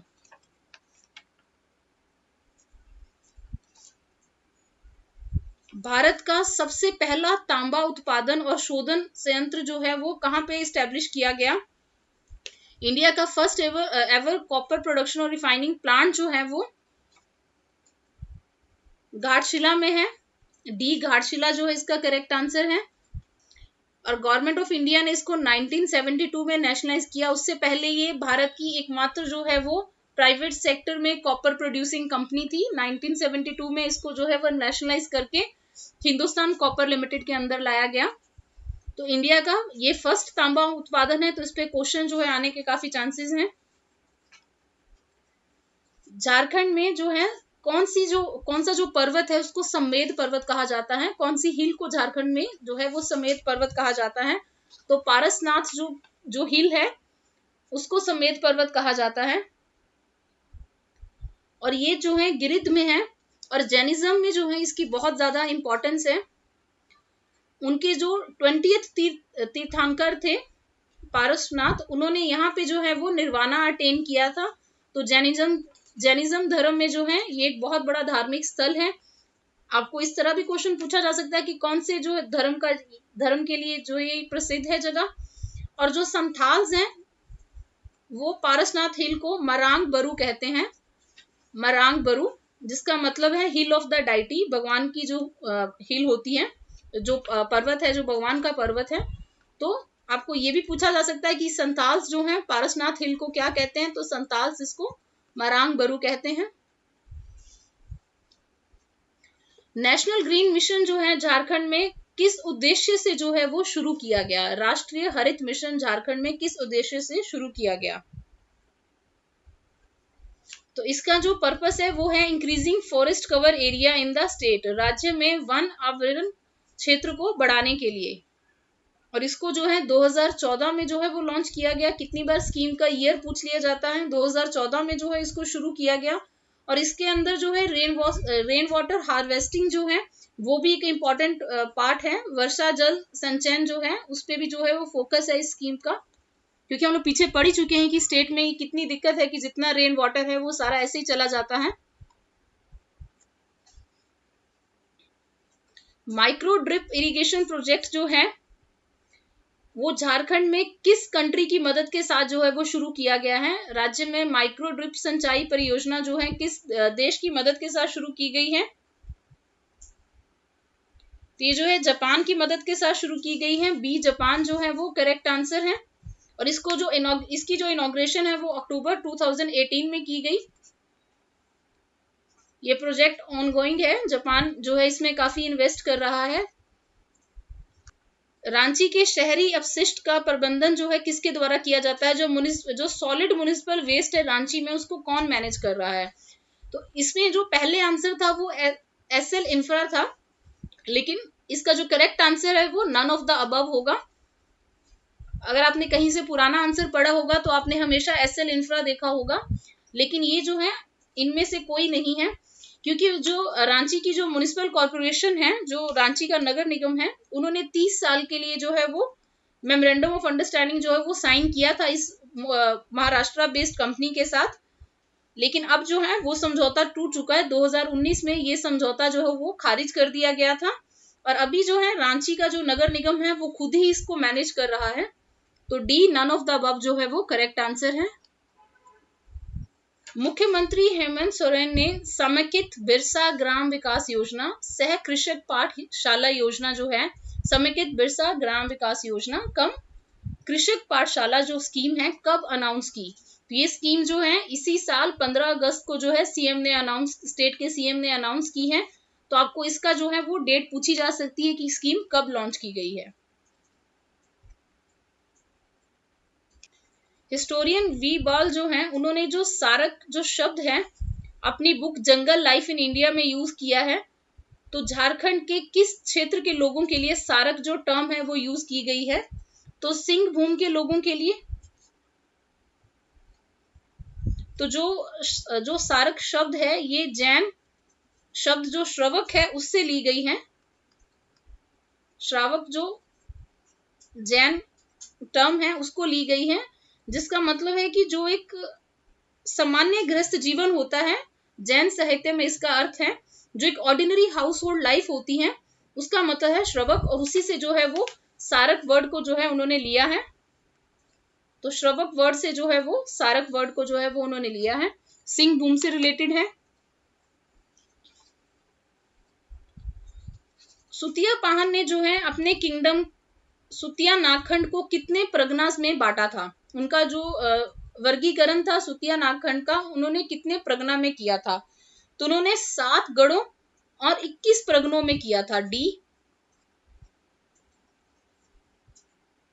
भारत का सबसे पहला तांबा उत्पादन और शोधन संयंत्र जो है वो कहां पे इस्टेब्लिश किया गया? इंडिया का फर्स्ट एवर कॉपर प्रोडक्शन और रिफाइनिंग प्लांट जो है वो घाटशिला में है। डी घाटशिला जो है इसका करेक्ट आंसर है। और गवर्नमेंट ऑफ इंडिया ने इसको 1972 में नेशनलाइज किया। उससे पहले ये भारत की एकमात्र जो है वो प्राइवेट सेक्टर में कॉपर प्रोड्यूसिंग कंपनी थी। 1972 में इसको जो है वो नेशनलाइज करके हिंदुस्तान कॉपर लिमिटेड के अंदर लाया गया। तो इंडिया का ये फर्स्ट तांबा उत्पादन है, तो इस पे क्वेश्चन जो है आने के काफी चांसेस हैं। झारखंड में जो है कौन सा जो पर्वत है उसको समेद पर्वत कहा जाता है? कौन सी हिल को झारखंड में जो है वो समेद पर्वत कहा जाता है? तो पारसनाथ जो हिल है उसको समेद पर्वत कहा जाता है। और ये जो है गिरिध में है। और जैनिज्म में जो है इसकी बहुत ज्यादा इंपॉर्टेंस है। उनके जो 20th तीर्थंकर थे पारसनाथ, उन्होंने यहाँ पे जो है वो निर्वाणा अटेन किया था। तो जैनिज्म धर्म में जो है ये एक बहुत बड़ा धार्मिक स्थल है। आपको इस तरह भी क्वेश्चन पूछा जा सकता है कि कौन से जो धर्म के लिए जो ये प्रसिद्ध है जगह। और जो संथाल्स हैं वो पारसनाथ हिल को मरांग बरू कहते हैं। मरांग बरू, जिसका मतलब है हिल ऑफ द डाइटी, भगवान की जो हिल होती है, जो पर्वत है, जो भगवान का पर्वत है। तो आपको ये भी पूछा जा सकता है कि संताल्स जो है पारसनाथ हिल को क्या कहते हैं? तो संताल्स इसको मरांग बरू कहते हैं। नेशनल ग्रीन मिशन जो है झारखंड में किस उद्देश्य से जो है वो शुरू किया गया? राष्ट्रीय हरित मिशन झारखंड में किस उद्देश्य से शुरू किया गया? तो इसका जो पर्पस है वो है increasing forest cover area in the state, राज्य में वन आवरण क्षेत्र को बढ़ाने के लिए। और इसको जो है 2014 में जो है वो लॉन्च किया गया। कितनी बार स्कीम का ईयर पूछ लिया जाता है, 2014 में जो है इसको शुरू किया गया। और इसके अंदर जो है रेन वाटर हार्वेस्टिंग जो है वो भी एक इम्पॉर्टेंट पार्ट है। वर्षा जल संचयन जो है उस पर भी जो है वो फोकस है इस स्कीम का, क्योंकि हम लोग पीछे पढ़ ही चुके हैं कि स्टेट में कितनी दिक्कत है कि जितना रेन वाटर है वो सारा ऐसे ही चला जाता है। माइक्रो ड्रिप इरिगेशन प्रोजेक्ट जो है वो झारखंड में किस कंट्री की मदद के साथ जो है वो शुरू किया गया है? राज्य में माइक्रो ड्रिप सिंचाई परियोजना जो है किस देश की मदद के साथ शुरू की गई है? तो ये जो है जापान की मदद के साथ शुरू की गई है। बी जापान जो है वो करेक्ट आंसर है। और इसकी जो इनॉग्रेशन है वो अक्टूबर 2018 में की गई। ये प्रोजेक्ट ऑनगोइंग है। जापान जो है इसमें काफी इन्वेस्ट कर रहा है। रांची के शहरी अपशिष्ट का प्रबंधन जो है किसके द्वारा किया जाता है? जो सॉलिड म्युनिसिपल वेस्ट है रांची में उसको कौन मैनेज कर रहा है? तो इसमें जो पहले आंसर था वो एसएल इंफ्रा था, लेकिन इसका जो करेक्ट आंसर है वो नन ऑफ द अबव होगा। अगर आपने कहीं से पुराना आंसर पढ़ा होगा तो आपने हमेशा एसएल इंफ्रा देखा होगा, लेकिन ये जो है इनमें से कोई नहीं है, क्योंकि जो रांची की जो म्युनिसिपल कॉर्पोरेशन है, जो रांची का नगर निगम है, उन्होंने 30 साल के लिए जो है वो मेमोरेंडम ऑफ अंडरस्टैंडिंग जो है वो साइन किया था इस महाराष्ट्र बेस्ड कंपनी के साथ। लेकिन अब जो है वो समझौता टूट चुका है। 2019 में ये समझौता जो है वो खारिज कर दिया गया था। और अभी जो है रांची का जो नगर निगम है वो खुद ही इसको मैनेज कर रहा है। तो D none of the above जो है वो करेक्ट आंसर है। मुख्यमंत्री हेमंत सोरेन ने समेकित बिरसा ग्राम विकास योजना सह कृषक पाठशाला योजना जो है, समेकित बिरसा ग्राम विकास योजना कम कृषक पाठशाला जो स्कीम है कब अनाउंस की? तो ये स्कीम जो है इसी साल 15 अगस्त को जो है सीएम ने अनाउंस, स्टेट के सीएम ने अनाउंस की है। तो आपको इसका जो है वो डेट पूछी जा सकती है कि स्कीम कब लॉन्च की गई है। हिस्टोरियन वी बॉल जो है उन्होंने जो सारक जो शब्द है अपनी book jungle life in India में यूज किया है। तो झारखंड के किस क्षेत्र के लोगों के लिए सारक जो टर्म है वो यूज की गई है? तो सिंह भूम के लोगों के लिए। तो जो सारक शब्द है ये जैन शब्द जो श्रवक है उससे ली गई है। श्रावक जो जैन टर्म है उसको ली गई है, जिसका मतलब है कि जो एक सामान्य गृहस्थ जीवन होता है, जैन साहित्य में इसका अर्थ है जो एक ऑर्डिनरी हाउस होल्ड लाइफ होती है उसका मतलब है श्रवक, और उसी से जो है वो सारक वर्ड को जो है उन्होंने लिया है। तो श्रवक वर्ड से जो है वो सारक वर्ड को जो है वो उन्होंने लिया है, सिंह भूम से रिलेटेड है। सुतिया पाहन ने जो है अपने किंगडम सुतिया नागखंड को कितने प्रगनास में बांटा था? उनका जो वर्गीकरण था सुतिया नागखंड का उन्होंने कितने प्रगना में किया था? तो उन्होंने 7 गढ़ों और 21 प्रगनों में किया था, डी।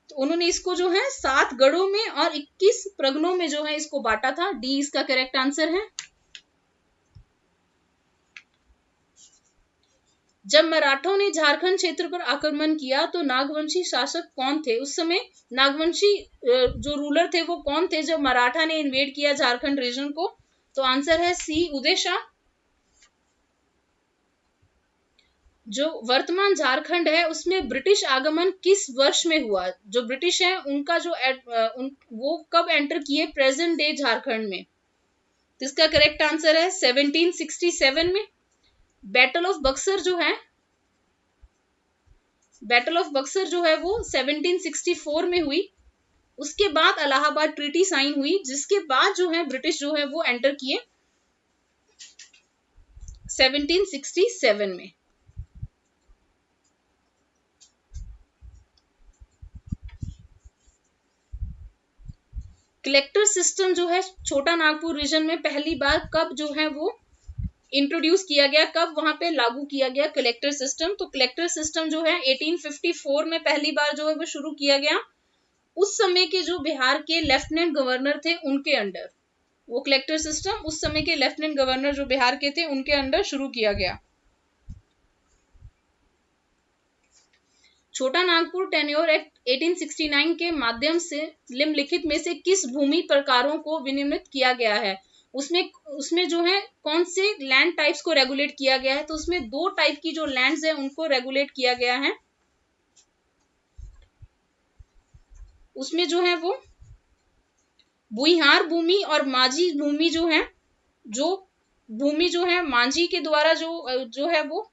तो उन्होंने इसको जो है 7 गढ़ों में और 21 प्रगनों में जो है इसको बांटा था, डी इसका करेक्ट आंसर है। जब मराठों ने झारखंड क्षेत्र पर आक्रमण किया तो नागवंशी शासक कौन थे? उस समय नागवंशी जो रूलर थे वो कौन थे जब मराठा ने इन्वेड किया झारखंड रीजन को? तो आंसर है सी, उदय शाह। जो वर्तमान झारखंड है उसमें ब्रिटिश आगमन किस वर्ष में हुआ? जो ब्रिटिश है उनका जो वो कब एंटर किए प्रेजेंट डे झारखंड में? तो इसका करेक्ट आंसर है 1767 में। बैटल ऑफ बक्सर जो है, बैटल ऑफ बक्सर जो है वो 1764 में हुई। उसके बाद इलाहाबाद ट्रीटी साइन हुई, जिसके बाद जो है ब्रिटिश जो है वो एंटर किए 1767 में। कलेक्टर सिस्टम जो है छोटा नागपुर रीजन में पहली बार कब जो है वो इंट्रोड्यूस किया गया, कब वहां पे लागू किया गया कलेक्टर सिस्टम? तो कलेक्टर सिस्टम जो है 1854 में पहली बार जो है वो शुरू किया गया। उस समय के जो बिहार के लेफ्टिनेंट गवर्नर थे उनके अंडर वो कलेक्टर सिस्टम, उस समय के लेफ्टिनेंट गवर्नर जो बिहार के थे उनके अंडर शुरू किया गया। छोटा नागपुर टेन्योर एक्ट 1869 के माध्यम से निम्नलिखित में से किस भूमि प्रकारों को विनियमित किया गया है? उसमें जो है कौन से लैंड टाइप्स को रेगुलेट किया गया है? तो उसमें 2 टाइप की जो लैंड्स है उनको रेगुलेट किया गया है। उसमें जो है वो भुइहार भूमि और माझी भूमि जो है, जो भूमि जो है माझी के द्वारा जो है वो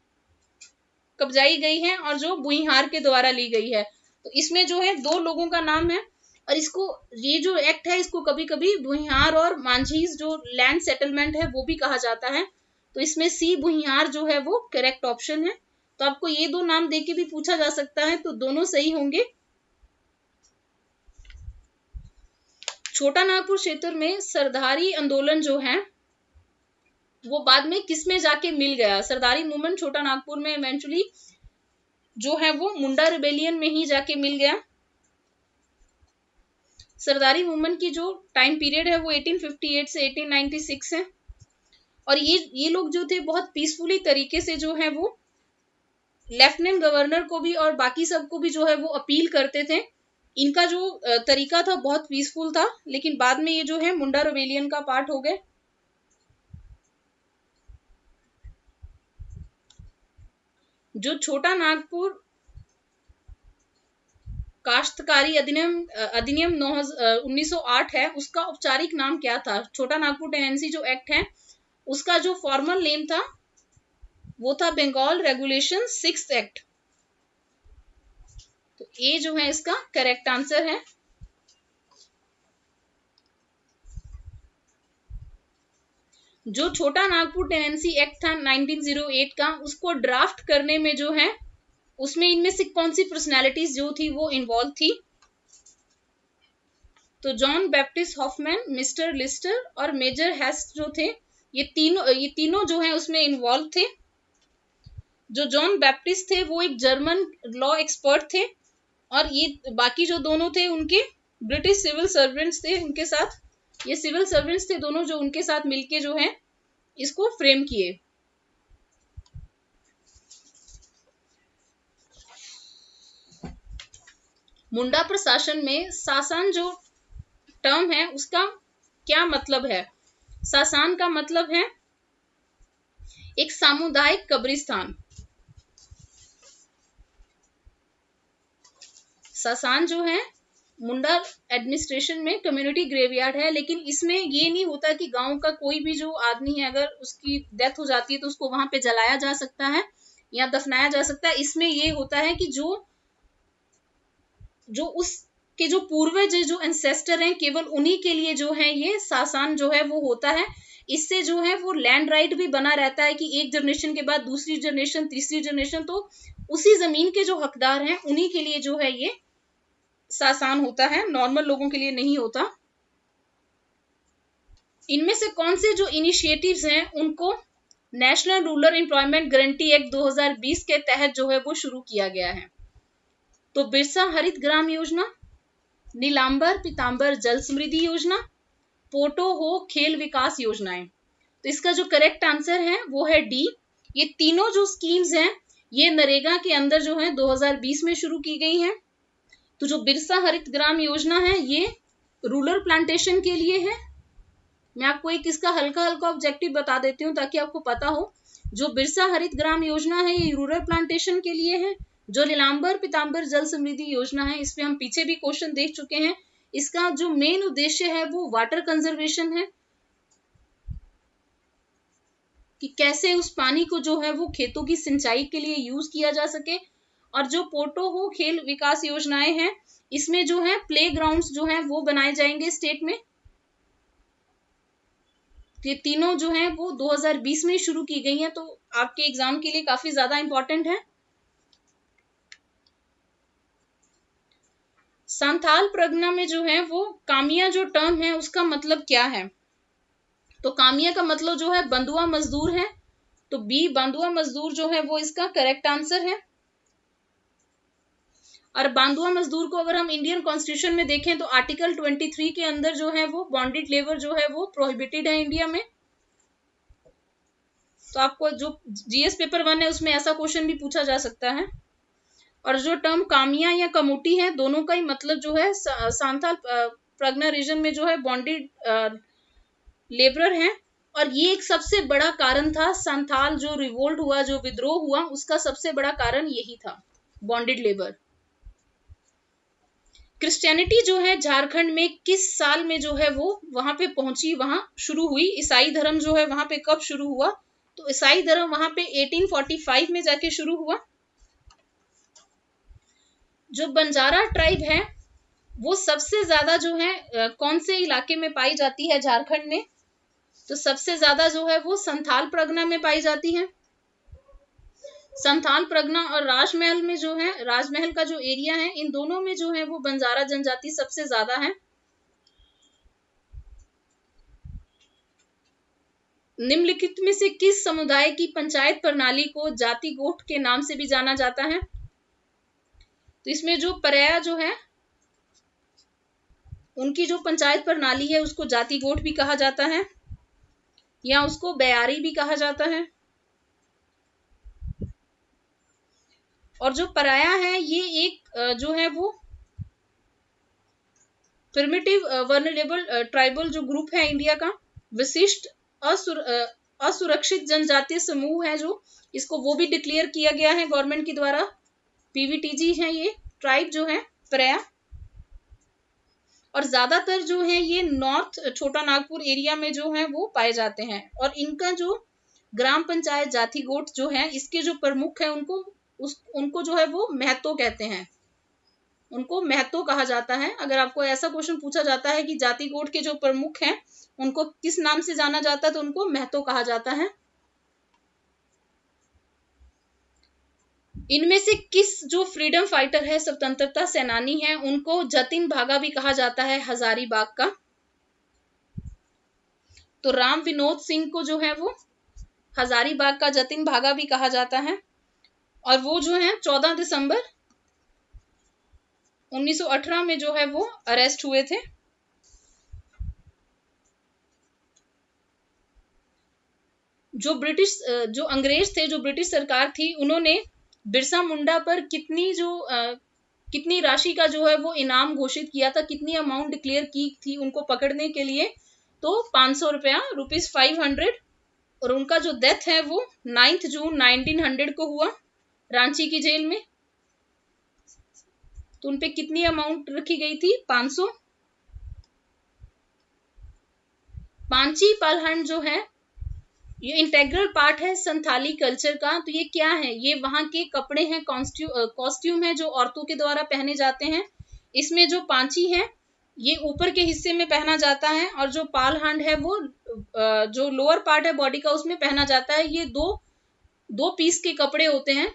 कब्जाई गई है और जो भुइहार के द्वारा ली गई है। तो इसमें जो है 2 लोगों का नाम है, और इसको ये जो एक्ट है इसको कभी कभी भुइहार और मांझीज जो लैंड सेटलमेंट है वो भी कहा जाता है। तो इसमें सी भुइहार जो है वो करेक्ट ऑप्शन है। तो आपको ये 2 नाम देके भी पूछा जा सकता है, तो दोनों सही होंगे। छोटा नागपुर क्षेत्र में सरदारी आंदोलन जो है वो बाद में किसमें जाके मिल गया? सरदारी मूवमेंट छोटा नागपुर में इवेंचुअली जो है वो मुंडा रिबेलियन में ही जाके मिल गया। सरदारी मूवमेंट की जो टाइम पीरियड है वो 1858 से 1896 है, और ये लोग जो थे बहुत पीसफुली तरीके से जो है वो लेफ्टिनेंट गवर्नर को भी और बाकी सबको भी जो है वो अपील करते थे। इनका जो तरीका था बहुत पीसफुल था, लेकिन बाद में ये जो है मुंडा रिबेलियन का पार्ट हो गए। जो छोटा नागपुर काश्तकारी अधिनियम 1908 है उसका औपचारिक नाम क्या था? छोटा नागपुर टेनेंसी जो एक्ट है उसका जो फॉर्मल नेम था वो था बंगाल रेगुलेशन 6th एक्ट। तो ए जो है इसका करेक्ट आंसर है। जो छोटा नागपुर टेनेंसी एक्ट था 1908 का, उसको ड्राफ्ट करने में जो है उसमें इनमें से कौन सी पर्सनैलिटीज जो थी वो इन्वॉल्व थी? तो John Baptist Hoffman, mister Lister और मेजर हेस्ट जो थे, ये तीनों जो है उसमें इन्वॉल्व थे। जो जॉन बैप्टिस्ट थे वो एक जर्मन लॉ एक्सपर्ट थे और ये बाकी जो दोनों थे उनके ब्रिटिश सिविल सर्वेंट्स थे उनके साथ। ये सिविल सर्वेंट्स थे दोनों जो उनके साथ मिलके जो है इसको फ्रेम किए। मुंडा प्रशासन में सासान जो टर्म है उसका क्या मतलब है? सासान का मतलब है एक सामुदायिक कब्रिस्तान। सासान जो है मुंडा एडमिनिस्ट्रेशन में कम्युनिटी ग्रेवयार्ड है, लेकिन इसमें ये नहीं होता कि गांव का कोई भी जो आदमी है अगर उसकी डेथ हो जाती है तो उसको वहां पे जलाया जा सकता है या दफनाया जा सकता है। इसमें ये होता है कि जो उसके जो पूर्वज जो एंसेस्टर हैं केवल उन्हीं के लिए जो है ये सासान जो है वो होता है। इससे जो है वो लैंड राइट भी बना रहता है कि एक जनरेशन के बाद दूसरी जनरेशन, तीसरी जनरेशन, तो उसी जमीन के जो हकदार हैं उन्हीं के लिए जो है ये सासान होता है, नॉर्मल लोगों के लिए नहीं होता। इनमें से कौन से जो इनिशिएटिव्स हैं उनको national rural employment guarantee act 2020 के तहत जो है वो शुरू किया गया है? तो बिरसा हरित ग्राम योजना, नीलांबर पीतांबर जल समृद्धि योजना, पोटो हो खेल विकास योजनाएं। तो इसका जो करेक्ट आंसर है वो है डी। ये तीनों जो स्कीम्स हैं ये नरेगा के अंदर जो है 2020 में शुरू की गई हैं। तो जो बिरसा हरित ग्राम योजना है ये रूरल प्लांटेशन के लिए है। मैं आपको एक इसका हल्का हल्का ऑब्जेक्टिव बता देती हूँ ताकि आपको पता हो। जो बिरसा हरित ग्राम योजना है ये रूरल प्लांटेशन के लिए है। जो नीलांबर पीतांबर जल समृद्धि योजना है इसमें हम पीछे भी क्वेश्चन देख चुके हैं। इसका जो मेन उद्देश्य है वो वाटर कंजर्वेशन है कि कैसे उस पानी को जो है वो खेतों की सिंचाई के लिए यूज किया जा सके। और जो पोटो हो खेल विकास योजनाएं हैं इसमें जो है प्ले ग्राउंड्स जो है वो बनाए जाएंगे स्टेट में। ये तीनों जो है वो 2020 में शुरू की गई हैं, तो आपके एग्जाम के लिए काफी ज्यादा इंपॉर्टेंट है। संथाल प्रगना में जो है वो कामिया जो टर्म है उसका मतलब क्या है? तो कामिया का मतलब जो है बंधुआ मजदूर है। तो बी बंधुआ मजदूर जो है वो इसका करेक्ट आंसर है। और बंधुआ मजदूर को अगर हम इंडियन कॉन्स्टिट्यूशन में देखें तो आर्टिकल 23 के अंदर जो है वो बॉन्डेड लेबर जो है वो प्रोहिबिटेड है इंडिया में। तो आपको जो जीएस पेपर 1 है उसमें ऐसा क्वेश्चन भी पूछा जा सकता है। और जो टर्म कामिया या कमुटी है दोनों का ही मतलब जो है सांथाल प्रगना रीजन में जो है बॉन्डेड लेबरर है। और ये एक सबसे बड़ा कारण था संथाल जो रिवोल्ट हुआ, जो विद्रोह हुआ, उसका सबसे बड़ा कारण यही था, बॉन्डेड लेबर। क्रिश्चियनिटी जो है झारखंड में किस साल में जो है वो वहां पे पहुंची, वहां शुरू हुई? ईसाई धर्म जो है वहां पे कब शुरू हुआ? तो ईसाई धर्म वहां पे 1845 में जाके शुरू हुआ। जो बंजारा ट्राइब है वो सबसे ज्यादा जो है कौन से इलाके में पाई जाती है झारखंड में? तो सबसे ज्यादा जो है वो संथाल प्रगना में पाई जाती है। संथाल प्रगना और राजमहल में जो है, राजमहल का जो एरिया है, इन दोनों में जो है वो बंजारा जनजाति सबसे ज्यादा है। निम्नलिखित में से किस समुदाय की पंचायत प्रणाली को जाति गोठ के नाम से भी जाना जाता है? तो इसमें जो परया जो है उनकी जो पंचायत प्रणाली है उसको जाति गोठ भी कहा जाता है या उसको बयारी भी कहा जाता है। और जो पराया है ये एक जो है वो प्रिमिटिव वर्नरेबल ट्राइबल जो ग्रुप है इंडिया का, विशिष्ट असुरक्षित जनजातीय समूह है जो, इसको वो भी डिक्लेयर किया गया है गवर्नमेंट के द्वारा। पीवीटीजी है ये ट्राइब जो है पराया। और ज्यादातर जो है ये नॉर्थ छोटा नागपुर एरिया में जो है वो पाए जाते हैं। और इनका जो ग्राम पंचायत जाति गोठ जो है इसके जो प्रमुख है उनको जो है वो महतो कहते हैं। उनको महतो कहा जाता है। अगर आपको ऐसा क्वेश्चन पूछा जाता है कि जाति कोड के जो प्रमुख हैं उनको किस नाम से जाना जाता है, तो उनको महतो कहा जाता है। इनमें से किस जो फ्रीडम फाइटर है, स्वतंत्रता सेनानी है, उनको जतिन भागा भी कहा जाता है हजारीबाग का? तो राम विनोद सिंह को जो है वो हजारीबाग का जतिन भागा भी कहा जाता है। और वो जो है 14 दिसंबर 1918 में जो है वो अरेस्ट हुए थे। जो अंग्रेज थे, जो ब्रिटिश सरकार थी, उन्होंने बिरसा मुंडा पर कितनी राशि का जो है वो इनाम घोषित किया था, कितनी अमाउंट डिक्लेयर की थी उनको पकड़ने के लिए? तो 500 रुपया, ₹500। और उनका जो डेथ है वो 9 जून 1900 को हुआ रांची की जेल में। तो उनपे कितनी अमाउंट रखी गई थी? 500। पांची पालहन जो है ये इंटेग्रल पार्ट है संथाली कल्चर का। तो ये क्या है? ये वहां के कपड़े हैं, कॉस्ट्यूम है जो औरतों के द्वारा पहने जाते हैं। इसमें जो पांची है ये ऊपर के हिस्से में पहना जाता है, और जो पालहंड है वो जो लोअर पार्ट है बॉडी का उसमें पहना जाता है। ये दो पीस के कपड़े होते हैं।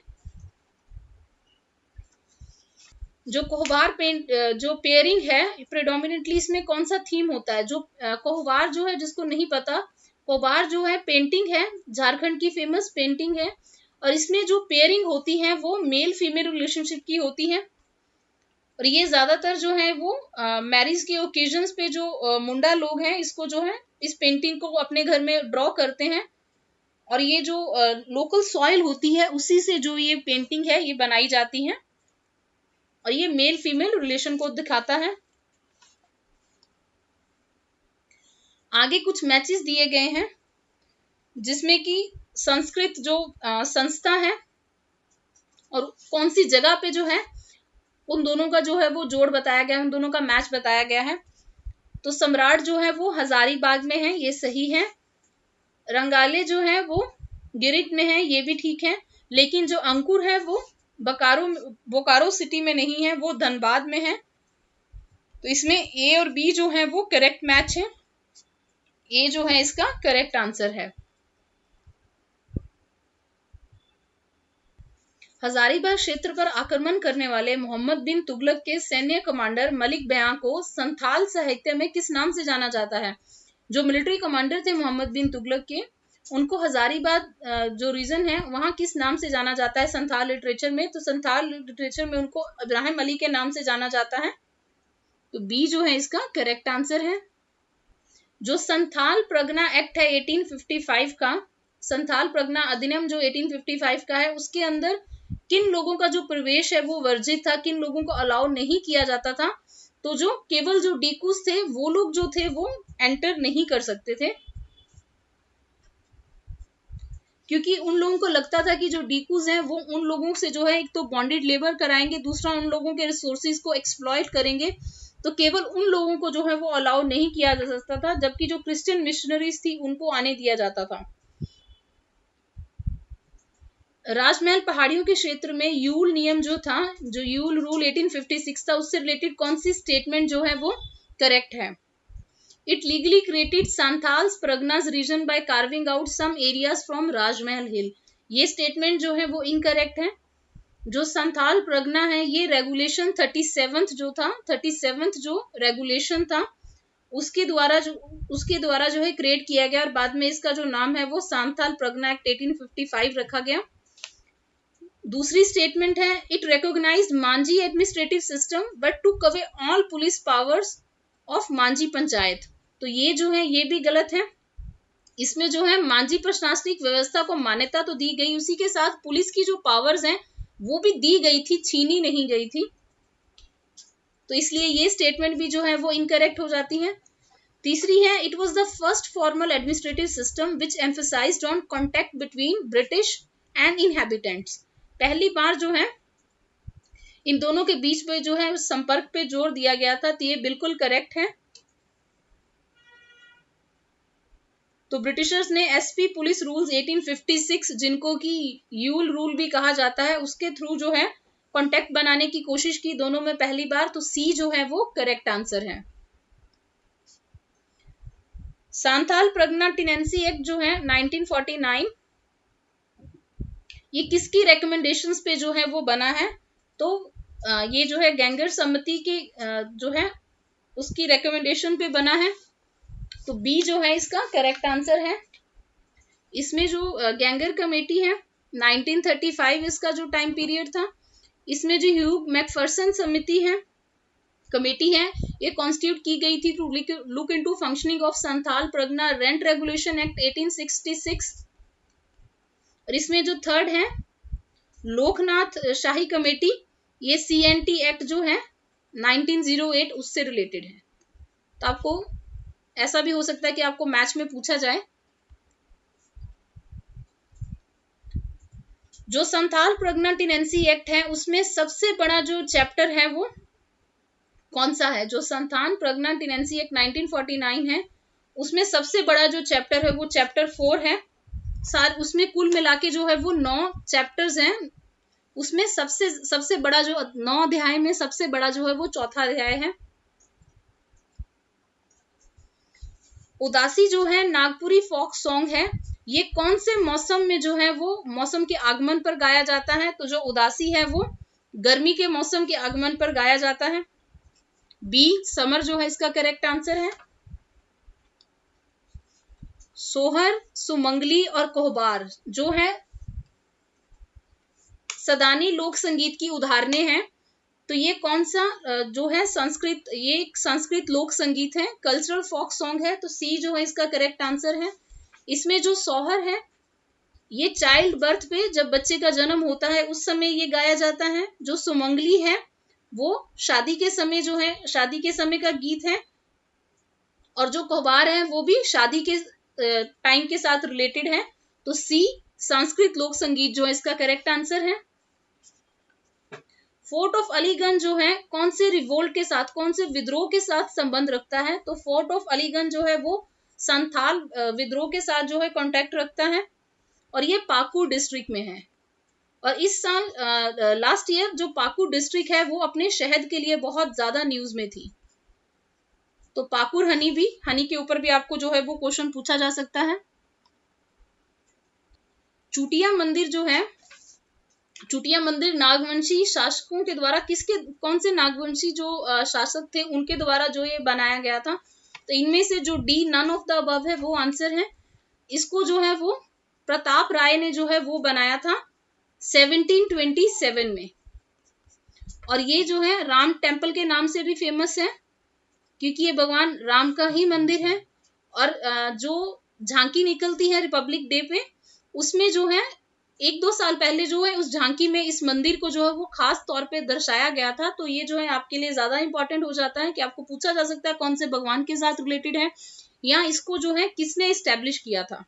जो कोहवार पेंट जो पेयरिंग है, प्रेडोमिनेटली इसमें कौन सा थीम होता है? जो कोहवार जो है, जिसको नहीं पता, कोहवार जो है पेंटिंग है, झारखंड की फेमस पेंटिंग है। और इसमें जो पेयरिंग होती है वो मेल फीमेल रिलेशनशिप की होती है। और ये ज्यादातर जो है वो मैरिज के ओकेजन्स पे जो मुंडा लोग हैं इसको जो है इस पेंटिंग को अपने घर में ड्रॉ करते हैं। और ये जो लोकल सॉइल होती है उसी से जो ये पेंटिंग है ये बनाई जाती है। और ये मेल फीमेल रिलेशन को दिखाता है। आगे कुछ मैचेस दिए गए हैं जिसमें कि संस्कृत जो संस्था है और कौन सी जगह पे जो है उन दोनों का जो है वो जोड़ बताया गया है, उन दोनों का मैच बताया गया है। तो सम्राट जो है वो हजारीबाग में है, ये सही है। रंगाले जो है वो गिरिट में है, ये भी ठीक है। लेकिन जो अंकुर है वो बोकारो सिटी में नहीं है, वो धनबाद में है। तो इसमें ए और बी जो है वो करेक्ट मैच है। ए जो है इसका करेक्ट आंसर है। हजारीबाग क्षेत्र पर आक्रमण करने वाले मोहम्मद बिन तुगलक के सैन्य कमांडर मलिक बयां को संथाल साहित्य में किस नाम से जाना जाता है? जो मिलिट्री कमांडर थे मोहम्मद बिन तुगलक के, उनको हजारीबाग जो रीजन है वहां किस नाम से जाना जाता है संथाल लिटरेचर में? तो संथाल लिटरेचर में उनको इब्राहिम अली के नाम से जाना जाता है। तो बी जो है इसका करेक्ट आंसर है। जो संथाल प्रगना एक्ट है 1855 का, संथाल प्रगना अधिनियम जो 1855 का है, उसके अंदर किन लोगों का जो प्रवेश है वो वर्जित था, किन लोगों को अलाउ नहीं किया जाता था? तो जो केवल जो डीकूस थे वो लोग जो थे वो एंटर नहीं कर सकते थे, क्योंकि उन लोगों को लगता था कि जो डीकूज हैं वो उन लोगों से जो है एक तो बॉन्डेड लेबर कराएंगे, दूसरा उन लोगों के रिसोर्सेज को एक्सप्लॉइट करेंगे। तो केवल उन लोगों को जो है वो अलाउ नहीं किया जा सकता था, जबकि जो क्रिश्चियन मिशनरीज थी उनको आने दिया जाता था। राजमहल पहाड़ियों के क्षेत्र में यूल नियम जो था, जो यूल रूल 1856 था, उससे रिलेटेड कौन सी स्टेटमेंट जो है वो करेक्ट है? It legally created Santhals Parganas region by carving out some areas from Rajmahal hill. ये स्टेटमेंट जो है वो इनकरेक्ट है। जो संथाल प्रगना है ये रेगुलेशन 37 जो था, 37 जो रेगुलेशन था उसके द्वारा जो है क्रिएट किया गया, और बाद में इसका जो नाम है वो सांथाल प्रगना एक्ट 1855 रखा गया। दूसरी स्टेटमेंट है it recognised Manjhi administrative system but took away all police powers of Manjhi panchayat. तो ये जो है ये भी गलत है। इसमें जो है मांझी प्रशासनिक व्यवस्था को मान्यता तो दी गई, उसी के साथ पुलिस की जो पावर्स हैं वो भी दी गई थी, छीनी नहीं गई थी। तो इसलिए ये स्टेटमेंट भी जो है वो इनकरेक्ट हो जाती है। तीसरी है it was the first formal administrative system which emphasised on contact between British and inhabitants. पहली बार जो है इन दोनों के बीच में जो है संपर्क पे जोर दिया गया था, तो ये बिल्कुल करेक्ट है। तो ब्रिटिशर्स ने एसपी पुलिस रूल्स 1856 जिनको कि यूल रूल भी कहा जाता है, उसके थ्रू जो है कांटेक्ट बनाने की कोशिश की दोनों में पहली बार, तो सी जो है वो करेक्ट आंसर है। सांथाल प्रज्ञा टिनेंसी एक्ट जो है 1949, ये किसकी रिकमेंडेशंस पे जो है वो बना है? तो ये जो है गैंगर समिति की जो है उसकी रिकमेंडेशन पे बना है, तो बी जो है इसका करेक्ट आंसर है। इसमें जो गैंगर कमेटी है 1935 इसका जो टाइम पीरियड था, इसमें जो ह्यूग मैकफरसन समिति है कमेटी है, ये कॉन्स्टिट्यूट की गई थी to look into functioning of Santhal Pargana rent regulation act 1866। और इसमें जो थर्ड है लोकनाथ शाही कमेटी, ये CNT एक्ट जो है 1908 उससे रिलेटेड है। तो आपको ऐसा भी हो सकता है कि आपको मैच में पूछा जाए। जो संथाल प्रज्ञा टिनेंसी एक्ट है उसमें सबसे बड़ा जो चैप्टर है वो कौन सा है? जो संथाल प्रज्ञा टिनेंसी एक्ट 1949 है उसमें सबसे बड़ा जो चैप्टर है वो चैप्टर 4 है। उसमें कुल मिला के जो है वो 9 चैप्टर्स हैं, उसमें सबसे बड़ा जो 9 अध्याय में सबसे बड़ा जो है वो चौथा अध्याय है। उदासी जो है नागपुरी फोक सॉन्ग है, ये कौन से मौसम में जो है वो मौसम के आगमन पर गाया जाता है? तो जो उदासी है वो गर्मी के मौसम के आगमन पर गाया जाता है। बी समर जो है इसका करेक्ट आंसर है। सोहर, सुमंगली और कोहबार जो है सदानी लोक संगीत की उदाहरणें हैं, तो ये कौन सा जो है संस्कृत, ये एक संस्कृत लोक संगीत है, कल्चरल फोक सॉन्ग है, तो सी जो है इसका करेक्ट आंसर है। इसमें जो सोहर है ये चाइल्ड बर्थ पे, जब बच्चे का जन्म होता है उस समय ये गाया जाता है। जो सुमंगली है वो शादी के समय जो है शादी के समय का गीत है, और जो कोहबार है वो भी शादी के टाइम के साथ रिलेटेड है, तो सी संस्कृत लोक संगीत जो है इसका करेक्ट आंसर है। फोर्ट ऑफ अलीगंज जो है कौन से रिवोल्ट के साथ, कौन से विद्रोह के साथ संबंध रखता है? तो फोर्ट ऑफ अलीगंज जो है वो संथाल विद्रोह के साथ जो है कांटेक्ट रखता है, और ये पाकुर डिस्ट्रिक्ट में है। और इस साल लास्ट ईयर जो पाकुर डिस्ट्रिक्ट है वो अपने शहद के लिए बहुत ज्यादा न्यूज में थी। तो पाकुर हनी के ऊपर भी आपको जो है वो क्वेश्चन पूछा जा सकता है। चुटिया मंदिर जो है, चुटिया मंदिर नागवंशी शासकों के द्वारा कौन से नागवंशी जो शासक थे उनके द्वारा जो ये बनाया गया था? तो इनमें से जो D none of the above है वो आंसर है। इसको जो है वो प्रताप राय ने जो है वो बनाया था 1727 में, और ये जो है राम टेम्पल के नाम से भी फेमस है क्योंकि ये भगवान राम का ही मंदिर है। और जो झांकी निकलती है रिपब्लिक डे पे, उसमें जो है 1-2 साल पहले जो है उस झांकी में इस मंदिर को जो है वो खास तौर पे दर्शाया गया था। तो ये जो है आपके लिए ज्यादा इंपॉर्टेंट हो जाता है कि आपको पूछा जा सकता है कौन से भगवान के साथ रिलेटेड है, या इसको जो है किसने एस्टेब्लिश किया था।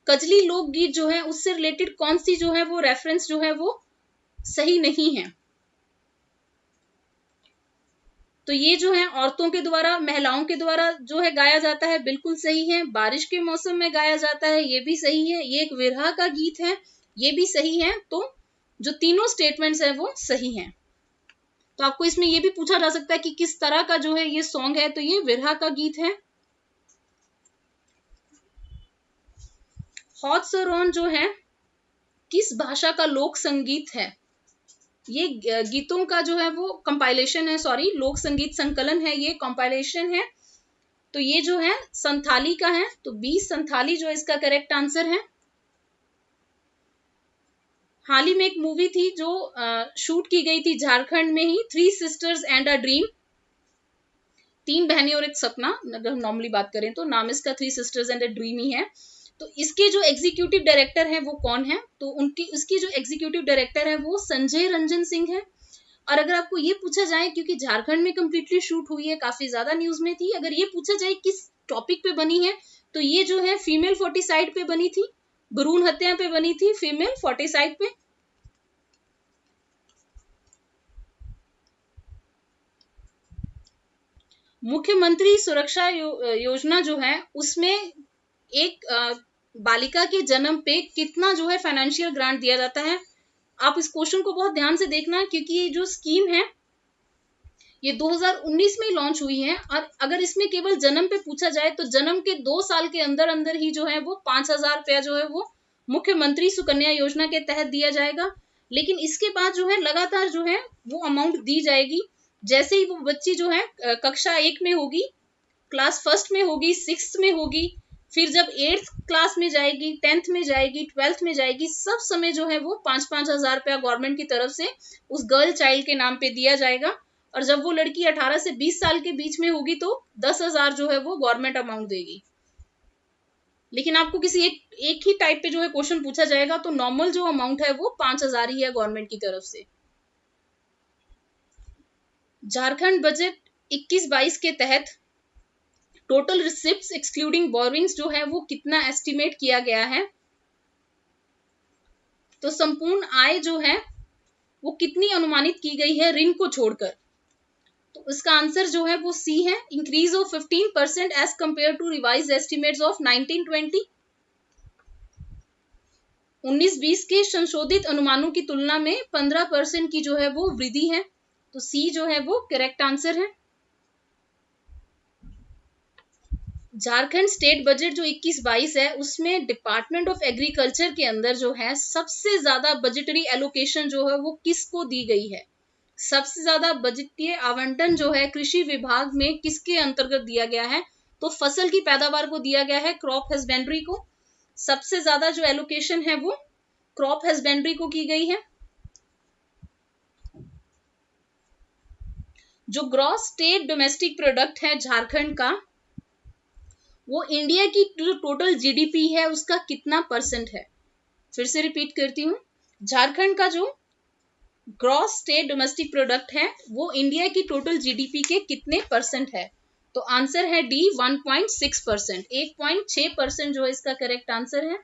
कजली लोकगीत जो है उससे रिलेटेड कौन सी जो है वो रेफरेंस जो है वो सही नहीं है? तो ये जो है औरतों के द्वारा, महिलाओं के द्वारा जो है गाया जाता है, बिल्कुल सही है। बारिश के मौसम में गाया जाता है, ये भी सही है। ये एक विरह का गीत है, ये भी सही है। तो जो तीनों स्टेटमेंट्स है वो सही हैं। तो आपको इसमें ये भी पूछा जा सकता है कि किस तरह का जो है ये सॉन्ग है, तो ये विरह का गीत है। हॉट सरोन जो है किस भाषा का लोक संगीत है? ये गीतों का जो है वो कंपाइलेशन है, सॉरी लोक संगीत संकलन है, ये कंपाइलेशन है। तो ये जो है संथाली का है, तो बी संथाली जो इसका करेक्ट आंसर है। हाल ही में एक मूवी थी जो शूट की गई थी झारखंड में ही, 3 सिस्टर्स एंड अ ड्रीम, 3 बहनें और एक सपना, अगर हम नॉर्मली बात करें तो नाम इसका 3 सिस्टर्स एंड अ ड्रीम ही है। तो इसके जो एग्जीक्यूटिव डायरेक्टर है वो कौन है? तो उसकी जो एग्जीक्यूटिव डायरेक्टर है वो संजय रंजन सिंह है। और अगर आपको ये पूछा जाए, क्योंकि झारखंड में कंप्लीटली शूट हुई है, काफी ज्यादा न्यूज में थी, अगर ये पूछा जाए किस टॉपिक पे बनी है, तो ये जो है फीमेल फोर्टिसाइड पे बनी थी, भ्रूण हत्या पे बनी थी, फीमेल फोर्टिसाइड पे। मुख्यमंत्री सुरक्षा योजना जो है उसमें एक बालिका के जन्म पे कितना जो है फाइनेंशियल ग्रांट दिया जाता है। आप इस क्वेश्चन को बहुत ध्यान से देखना, क्योंकि ये जो स्कीम है ये 2019 में लॉन्च हुई है, और अगर इसमें केवल जन्म पे पूछा जाए तो जन्म के 2 साल के अंदर अंदर ही जो है वो 5,000 रुपया जो है वो मुख्यमंत्री सुकन्या योजना के तहत दिया जाएगा। लेकिन इसके बाद जो है लगातार जो है वो अमाउंट दी जाएगी। जैसे ही वो बच्ची जो है कक्षा 1 में होगी, क्लास 1 में होगी, 6 में होगी, फिर जब 8th क्लास में जाएगी, 10th में जाएगी, 12th में जाएगी, सब समय जो है वो 5-5 हजार रुपया गवर्नमेंट की तरफ से उस गर्ल चाइल्ड के नाम पे दिया जाएगा। और जब वो लड़की 18 से 20 साल के बीच में होगी तो 10,000 जो है वो गवर्नमेंट अमाउंट देगी। लेकिन आपको किसी एक ही टाइप पे जो है क्वेश्चन पूछा जाएगा तो नॉर्मल जो अमाउंट है वो 5,000 ही है गवर्नमेंट की तरफ से। झारखंड बजट 21-22 के तहत टोटल रिसिप्ट्स एक्सक्लूडिंग बोरोइंग्स जो है वो कितना एस्टिमेट किया गया है? तो संपूर्ण आय जो है वो कितनी अनुमानित की गई है ऋण को छोड़कर? तो इसका आंसर जो है वो सी है, increase of 15% as compare to revise estimates of 1920। 19-20 के संशोधित अनुमानों की तुलना में 15% की जो है वो वृद्धि है। तो सी जो है वो करेक्ट आंसर है। झारखंड स्टेट बजट जो 21-22 है उसमें डिपार्टमेंट ऑफ एग्रीकल्चर के अंदर जो है सबसे ज्यादा बजटरी एलोकेशन जो है वो किसको दी गई है? सबसे ज्यादा बजटीय आवंटन जो है कृषि विभाग में किसके अंतर्गत दिया गया है? तो फसल की पैदावार को दिया गया है, क्रॉप हस्बेंड्री को। सबसे ज्यादा जो एलोकेशन है वो क्रॉप हस्बेंड्री को की गई है। जो ग्रॉस स्टेट डोमेस्टिक प्रोडक्ट है झारखंड का, वो इंडिया की जो टोटल जीडीपी है उसका कितना परसेंट है? फिर से रिपीट करती हूँ, झारखंड का जो ग्रॉस स्टेट डोमेस्टिक प्रोडक्ट है वो इंडिया की टोटल जीडीपी के कितने परसेंट है? तो आंसर है डी 1.6%। 1.6% जो है इसका करेक्ट आंसर है।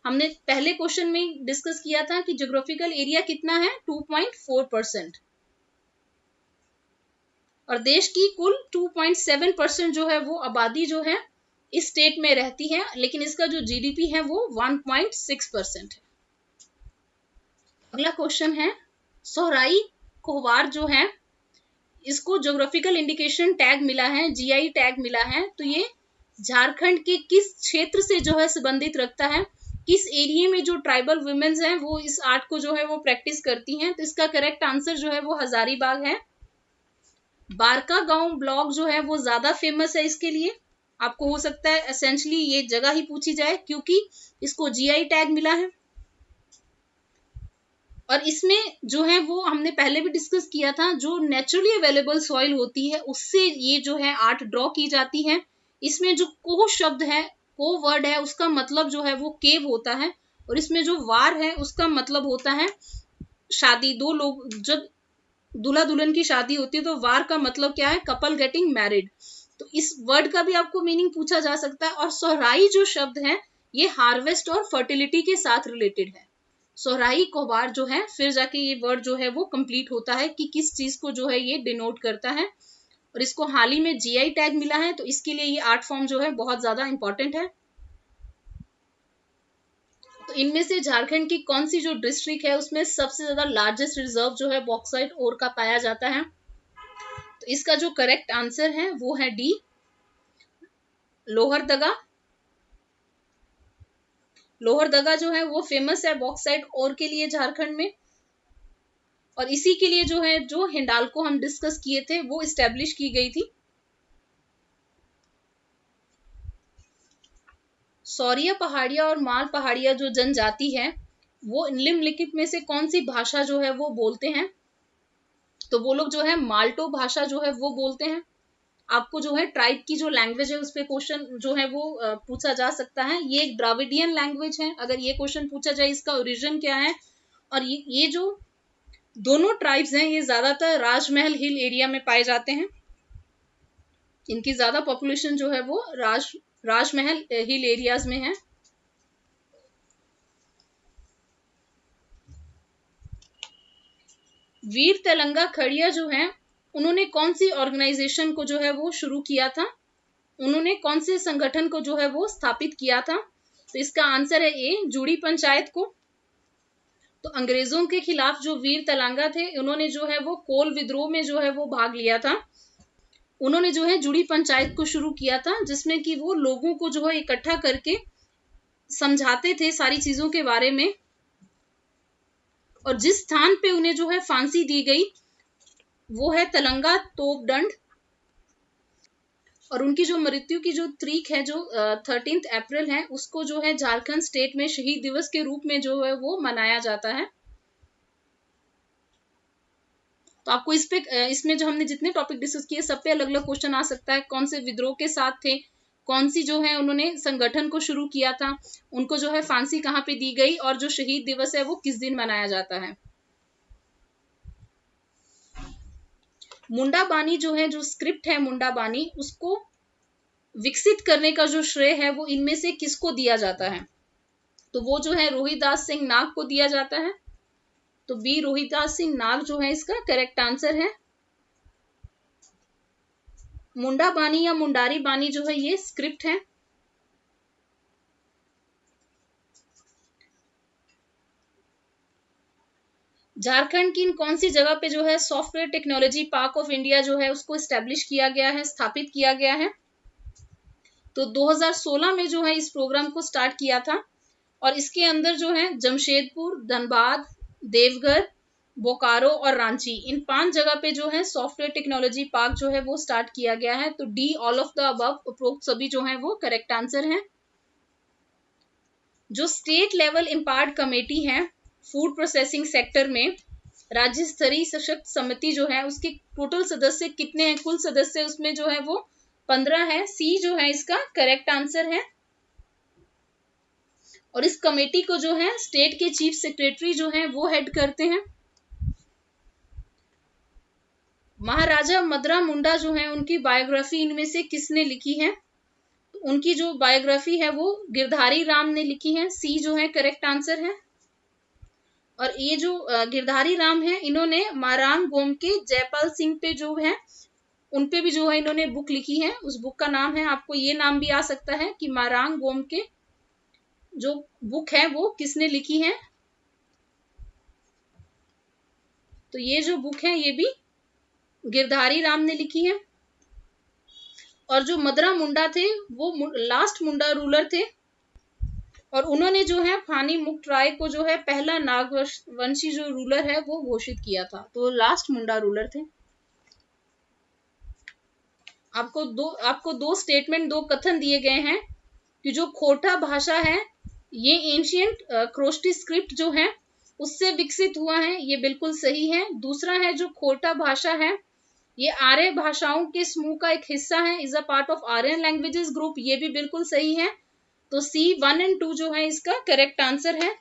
हमने पहले क्वेश्चन में डिस्कस किया था कि ज्योग्राफिकल एरिया कितना है, 2.4%, और देश की कुल 2.7% जो है वो आबादी जो है इस स्टेट में रहती है, लेकिन इसका जो जीडीपी है वो 1.6% है। अगला क्वेश्चन है, सोहराई कोहवार जो है इसको ज्योग्राफिकल इंडिकेशन टैग मिला है, जीआई टैग मिला है, तो ये झारखंड के किस क्षेत्र से जो है संबंधित रखता है? किस एरिया में जो ट्राइबल वुमेन्स हैं वो इस आर्ट को जो है वो प्रैक्टिस करती हैं? तो इसका करेक्ट आंसर जो है वो हजारीबाग है। बारका गांव ब्लॉक जो है वो ज्यादा फेमस है इसके लिए। आपको हो सकता है एसेंशियली ये जगह ही पूछी जाए क्योंकि इसको जीआई टैग मिला है। और इसमें जो है वो हमने पहले भी डिस्कस किया था, जो नेचुरली अवेलेबल सॉइल होती है उससे ये जो है आर्ट ड्रॉ की जाती है। इसमें जो को शब्द है, को वर्ड है, उसका मतलब जो है वो केव होता है, और इसमें जो वार है उसका मतलब होता है शादी। दो लोग, जब दूल्हा दुल्हन की शादी होती है तो वार का मतलब क्या है? Couple getting married. तो इस वर्ड का भी आपको मीनिंग पूछा जा सकता है। और सोहराई जो शब्द है ये हार्वेस्ट और फर्टिलिटी के साथ रिलेटेड है। सोहराई कोहवार जो है फिर जाके ये वर्ड जो है वो कंप्लीट होता है कि किस चीज को जो है ये डिनोट करता है, और इसको हाल ही में जीआई टैग मिला है, तो इसके लिए ये आर्ट फॉर्म जो है बहुत ज्यादा इंपॉर्टेंट है। तो इनमें से झारखंड की कौन सी जो डिस्ट्रिक्ट है उसमें सबसे ज्यादा लार्जेस्ट रिजर्व जो है बॉक्साइट ओर का पाया जाता है? तो इसका जो करेक्ट आंसर है वो है डी, लोहरदगा। लोहरदगा जो है वो फेमस है बॉक्साइट ओर के लिए झारखंड में, और इसी के लिए जो है जो हिंडाल्को हम डिस्कस किए थे वो इस्टेब्लिश की गई थी। सौरिया पहाड़िया और माल पहाड़िया जो जनजाति है वो निम्नलिखित में से कौन सी भाषा जो है वो बोलते हैं? तो वो लोग जो है माल्टो भाषा जो है वो बोलते हैं। आपको जो है ट्राइब की जो लैंग्वेज है उस पे क्वेश्चन जो है वो पूछा जा सकता है। ये एक द्राविडियन लैंग्वेज है, अगर ये क्वेश्चन पूछा जाए इसका ओरिजिन क्या है। और ये जो दोनों ट्राइब्स हैं ये ज्यादातर राजमहल हिल एरिया में पाए जाते हैं। इनकी ज्यादा पॉपुलेशन जो है वो राजमहल हिल एरियाज में है। वीर तेलंगा खड़िया जो है उन्होंने कौन सी ऑर्गेनाइजेशन को जो है वो शुरू किया था? उन्होंने कौन से संगठन को जो है वो स्थापित किया था? तो इसका आंसर है ए, जुड़ी पंचायत को। तो अंग्रेजों के खिलाफ जो वीर तलंगा थे, उन्होंने जो है वो कोल विद्रोह में जो है वो भाग लिया था। उन्होंने जो है जुड़ी पंचायत को शुरू किया था, जिसमें कि वो लोगों को जो है इकट्ठा करके समझाते थे सारी चीजों के बारे में। और जिस स्थान पे उन्हें जो है फांसी दी गई वो है तलंगा तोपदंड। और उनकी जो मृत्यु की जो तारीख है, जो 13 अप्रैल है, उसको जो है झारखंड स्टेट में शहीद दिवस के रूप में जो है वो मनाया जाता है। तो आपको इसमें जो हमने जितने टॉपिक डिस्कस किए सब पे अलग अलग क्वेश्चन आ सकता है। कौन से विद्रोह के साथ थे, कौन सी जो है उन्होंने संगठन को शुरू किया था, उनको जो है फांसी कहाँ पे दी गई, और जो शहीद दिवस है वो किस दिन मनाया जाता है। मुंडा बानी जो है, जो स्क्रिप्ट है मुंडा बानी, उसको विकसित करने का जो श्रेय है वो इनमें से किसको दिया जाता है? तो वो जो है रोहिदास सिंह नाग को दिया जाता है। तो बी, रोहिदास सिंह नाग जो है इसका करेक्ट आंसर है। मुंडा बानी या मुंडारी बानी जो है ये स्क्रिप्ट है। झारखंड की कौन सी जगह पे जो है software technology park of India जो है उसको एस्टेब्लिश किया गया है, स्थापित किया गया है? तो 2016 में जो है इस प्रोग्राम को स्टार्ट किया था। और इसके अंदर जो है जमशेदपुर, धनबाद, देवघर, बोकारो और रांची, इन 5 जगह पे जो है सॉफ्टवेयर टेक्नोलॉजी पार्क जो है वो स्टार्ट किया गया है। तो D, all of the above, उपरोक्त सभी जो है वो करेक्ट आंसर है। जो स्टेट लेवल एम्पावर्ड कमेटी है फूड प्रोसेसिंग सेक्टर में, राज्य स्तरीय सशक्त समिति जो है, उसके टोटल सदस्य कितने हैं? कुल सदस्य उसमें जो है वो 15 है। सी जो है इसका करेक्ट आंसर है। और इस कमेटी को जो है स्टेट के चीफ सेक्रेटरी जो है वो हेड करते हैं। महाराजा मदरा मुंडा जो है, उनकी बायोग्राफी इनमें से किसने लिखी है? तो उनकी जो बायोग्राफी है वो गिरधारी राम ने लिखी है। सी जो है करेक्ट आंसर है। और ये जो गिरधारी राम है, इन्होंने मारांग गोम के जयपाल सिंह पे जो है उनपे भी जो है इन्होंने बुक लिखी है। उस बुक का नाम है, आपको ये नाम भी आ सकता है कि मारांग गोम के जो बुक है वो किसने लिखी है? तो ये जो बुक है ये भी गिरधारी राम ने लिखी है। और जो मदरा मुंडा थे वो लास्ट मुंडा रूलर थे। और उन्होंने जो है फानी मुक्त राय को जो है पहला नागवंशी जो रूलर है वो घोषित किया था। तो लास्ट मुंडा रूलर थे। आपको दो स्टेटमेंट, दो कथन दिए गए हैं कि जो खोटा भाषा है ये एंशियंट क्रोस्टी स्क्रिप्ट जो है उससे विकसित हुआ है, ये बिल्कुल सही है। दूसरा है जो खोटा भाषा है ये आर्य भाषाओं के समूह का एक हिस्सा है, is a part of Aryan languages group, ये भी बिल्कुल सही है। तो सी 1 और 2 जो है इसका करेक्ट आंसर है।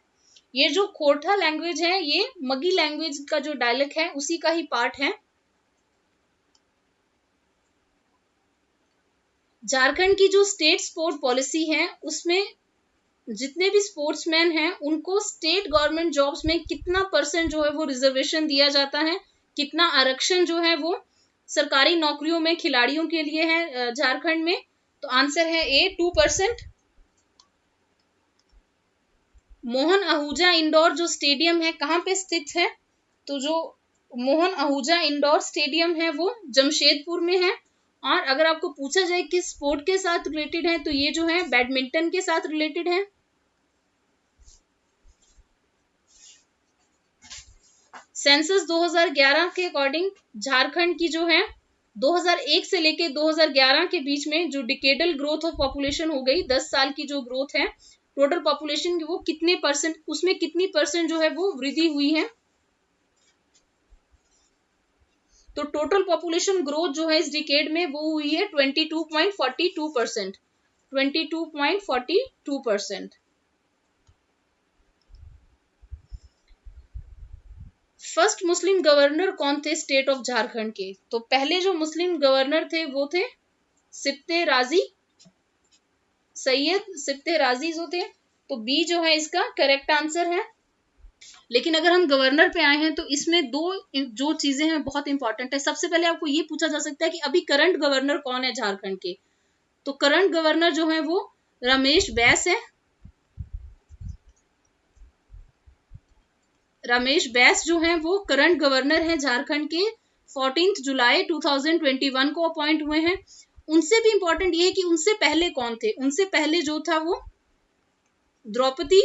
ये जो खोटा लैंग्वेज है ये मगी लैंग्वेज का जो डायलेक्ट है उसी का ही पार्ट है। झारखंड की जो स्टेट स्पोर्ट पॉलिसी है उसमें जितने भी स्पोर्ट्समैन हैं उनको स्टेट गवर्नमेंट जॉब्स में कितना % जो है वो रिजर्वेशन दिया जाता है, कितना आरक्षण जो है वो सरकारी नौकरियों में खिलाड़ियों के लिए है झारखंड में? तो आंसर है ए, 2%। मोहन आहूजा इंडोर जो स्टेडियम है कहाँ पे स्थित है? तो जो मोहन आहूजा इंडोर स्टेडियम है वो जमशेदपुर में है। और अगर आपको पूछा जाए किस स्पोर्ट के साथ रिलेटेड है तो ये जो है बैडमिंटन के साथ रिलेटेड है। सेंसस 2011 के अकॉर्डिंग झारखंड की जो है 2001 से लेके 2011 के बीच में जो डिकेडल ग्रोथ ऑफ पॉपुलेशन हो गई, 10 साल की जो ग्रोथ है टोटल पॉपुलेशन की, वो कितने %, उसमें कितनी % जो है वो वृद्धि हुई है? तो टोटल पॉपुलेशन ग्रोथ जो है इस डिकेड में वो हुई है 22.42%। 22.42%। फर्स्ट मुस्लिम गवर्नर कौन थे स्टेट ऑफ झारखंड के? तो पहले जो मुस्लिम गवर्नर थे वो थे सिप्ते राजी, सैयद सिप्ते राजी जो थे। तो बी जो है इसका करेक्ट आंसर है। लेकिन अगर हम गवर्नर पे आए हैं तो इसमें दो जो चीजें हैं बहुत इंपॉर्टेंट है। सबसे पहले आपको ये पूछा जा सकता है कि अभी करंट गवर्नर कौन है झारखंड के? तो करंट गवर्नर जो है वो रमेश बैस है। रमेश बैस जो हैं वो करंट गवर्नर हैं झारखंड के, 14 जुलाई 2021 को अपॉइंट हुए हैं। उनसे भी इंपॉर्टेंट ये है कि उनसे पहले कौन थे। उनसे पहले जो था वो द्रौपदी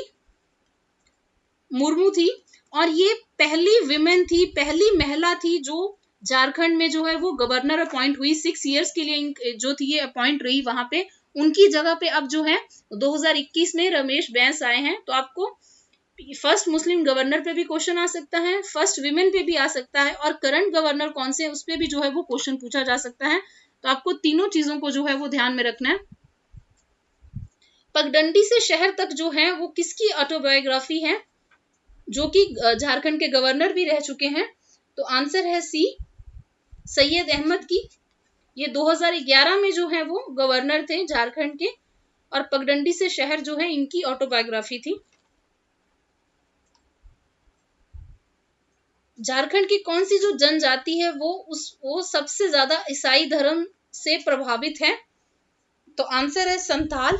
मुर्मू थी, और ये पहली विमेन थी, पहली महिला थी जो झारखंड में जो है वो गवर्नर अपॉइंट हुई। 6 इयर्स के लिए जो थी ये अपॉइंट रही वहां पे। उनकी जगह पे अब जो है 2021 में रमेश बैस आए हैं। तो आपको फर्स्ट मुस्लिम गवर्नर पे भी क्वेश्चन आ सकता है, फर्स्ट विमेन पे भी आ सकता है, और करंट गवर्नर कौन से उस पे भी जो है वो क्वेश्चन पूछा जा सकता है। तो आपको तीनों चीजों को जो है वो ध्यान में रखना है। पगडंडी से शहर तक जो है वो किसकी ऑटोबायोग्राफी है, जो कि झारखंड के गवर्नर भी रह चुके हैं। तो आंसर है सी, सैयद अहमद की। ये 2011 में जो है वो गवर्नर थे झारखंड के, और पगडंडी से शहर जो है इनकी ऑटोबायोग्राफी थी। झारखंड की कौन सी जो जनजाति है वो सबसे ज्यादा ईसाई धर्म से प्रभावित है। तो आंसर है संथाल।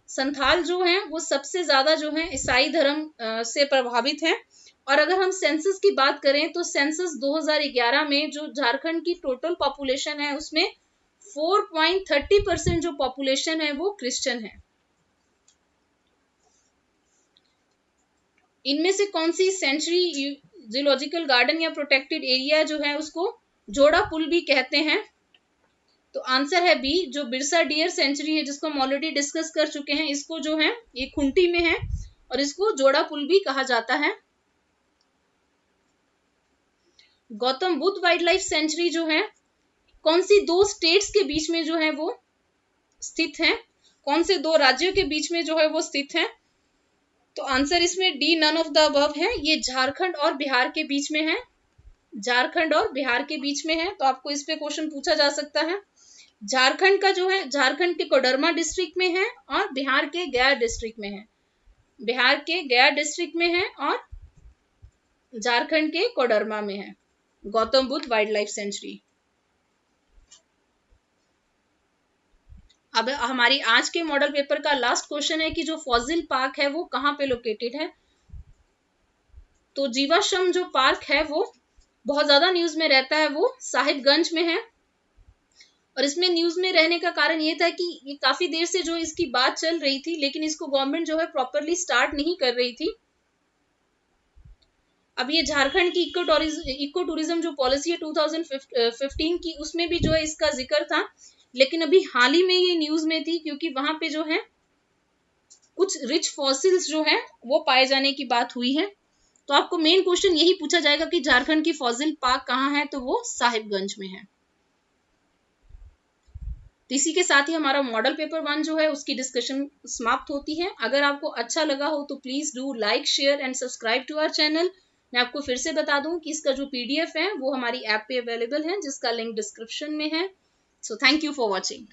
संथाल जो है वो सबसे ज्यादा जो है ईसाई धर्म से प्रभावित है। और अगर हम सेंसस की बात करें तो सेंसस 2011 में जो झारखंड की टोटल पॉपुलेशन है उसमें 4.30% जो पॉपुलेशन है वो क्रिश्चियन है। इनमें से कौन सी सेंचुरी जूलॉजिकल गार्डन या प्रोटेक्टेड एरिया जो है उसको जोड़ा पुल भी कहते हैं। तो आंसर है बी, जो बिरसा डियर सेंचुरी है जिसको हम ऑलरेडी डिस्कस कर चुके हैं, इसको जो है ये खुंटी में है और इसको जोड़ा पुल भी कहा जाता है। Gautam Buddha wild life sanctuary जो है कौन सी दो स्टेट्स के बीच में जो है वो स्थित है, कौन से दो राज्यों के बीच में जो है वो स्थित है। तो आंसर इसमें D, none of the above है। ये झारखंड और बिहार के बीच में है, झारखंड और बिहार के बीच में है। तो आपको इस पे क्वेश्चन पूछा जा सकता है। झारखंड का जो है झारखंड के कोडरमा डिस्ट्रिक्ट में है और बिहार के गया डिस्ट्रिक्ट में है। बिहार के गया डिस्ट्रिक्ट में है और झारखंड के कोडरमा में है Gautam Buddha wild life sanctuary. अब हमारी आज के मॉडल पेपर का लास्ट क्वेश्चन है कि जो फॉजिल पार्क है वो कहाँ पे लोकेटेड है। तो जीवाश्म जो पार्क है वो बहुत ज्यादा न्यूज में रहता है, वो साहिबगंज में है। और इसमें न्यूज में रहने का कारण ये था कि ये काफी देर से जो इसकी बात चल रही थी, लेकिन इसको गवर्नमेंट जो है प्रॉपरली स्टार्ट नहीं कर रही थी। अब ये झारखंड की इको टूरिज्म जो पॉलिसी है 2015 की, उसमें भी जो है इसका जिक्र था, लेकिन अभी हाल ही में ये न्यूज में थी क्योंकि वहां पे जो है कुछ रिच फॉसिल्स जो है वो पाए जाने की बात हुई है। तो आपको मेन क्वेश्चन यही पूछा जाएगा कि झारखंड की फॉसिल पार्क कहाँ है, तो वो साहिबगंज में है। तो इसी के साथ ही हमारा मॉडल पेपर 1 जो है उसकी डिस्कशन समाप्त होती है। अगर आपको अच्छा लगा हो तो please do like, share and subscribe to our channel. मैं आपको फिर से बता दूं कि इसका जो पीडीएफ है वो हमारी ऐप पे अवेलेबल है, जिसका लिंक डिस्क्रिप्शन में है। So thank you for watching.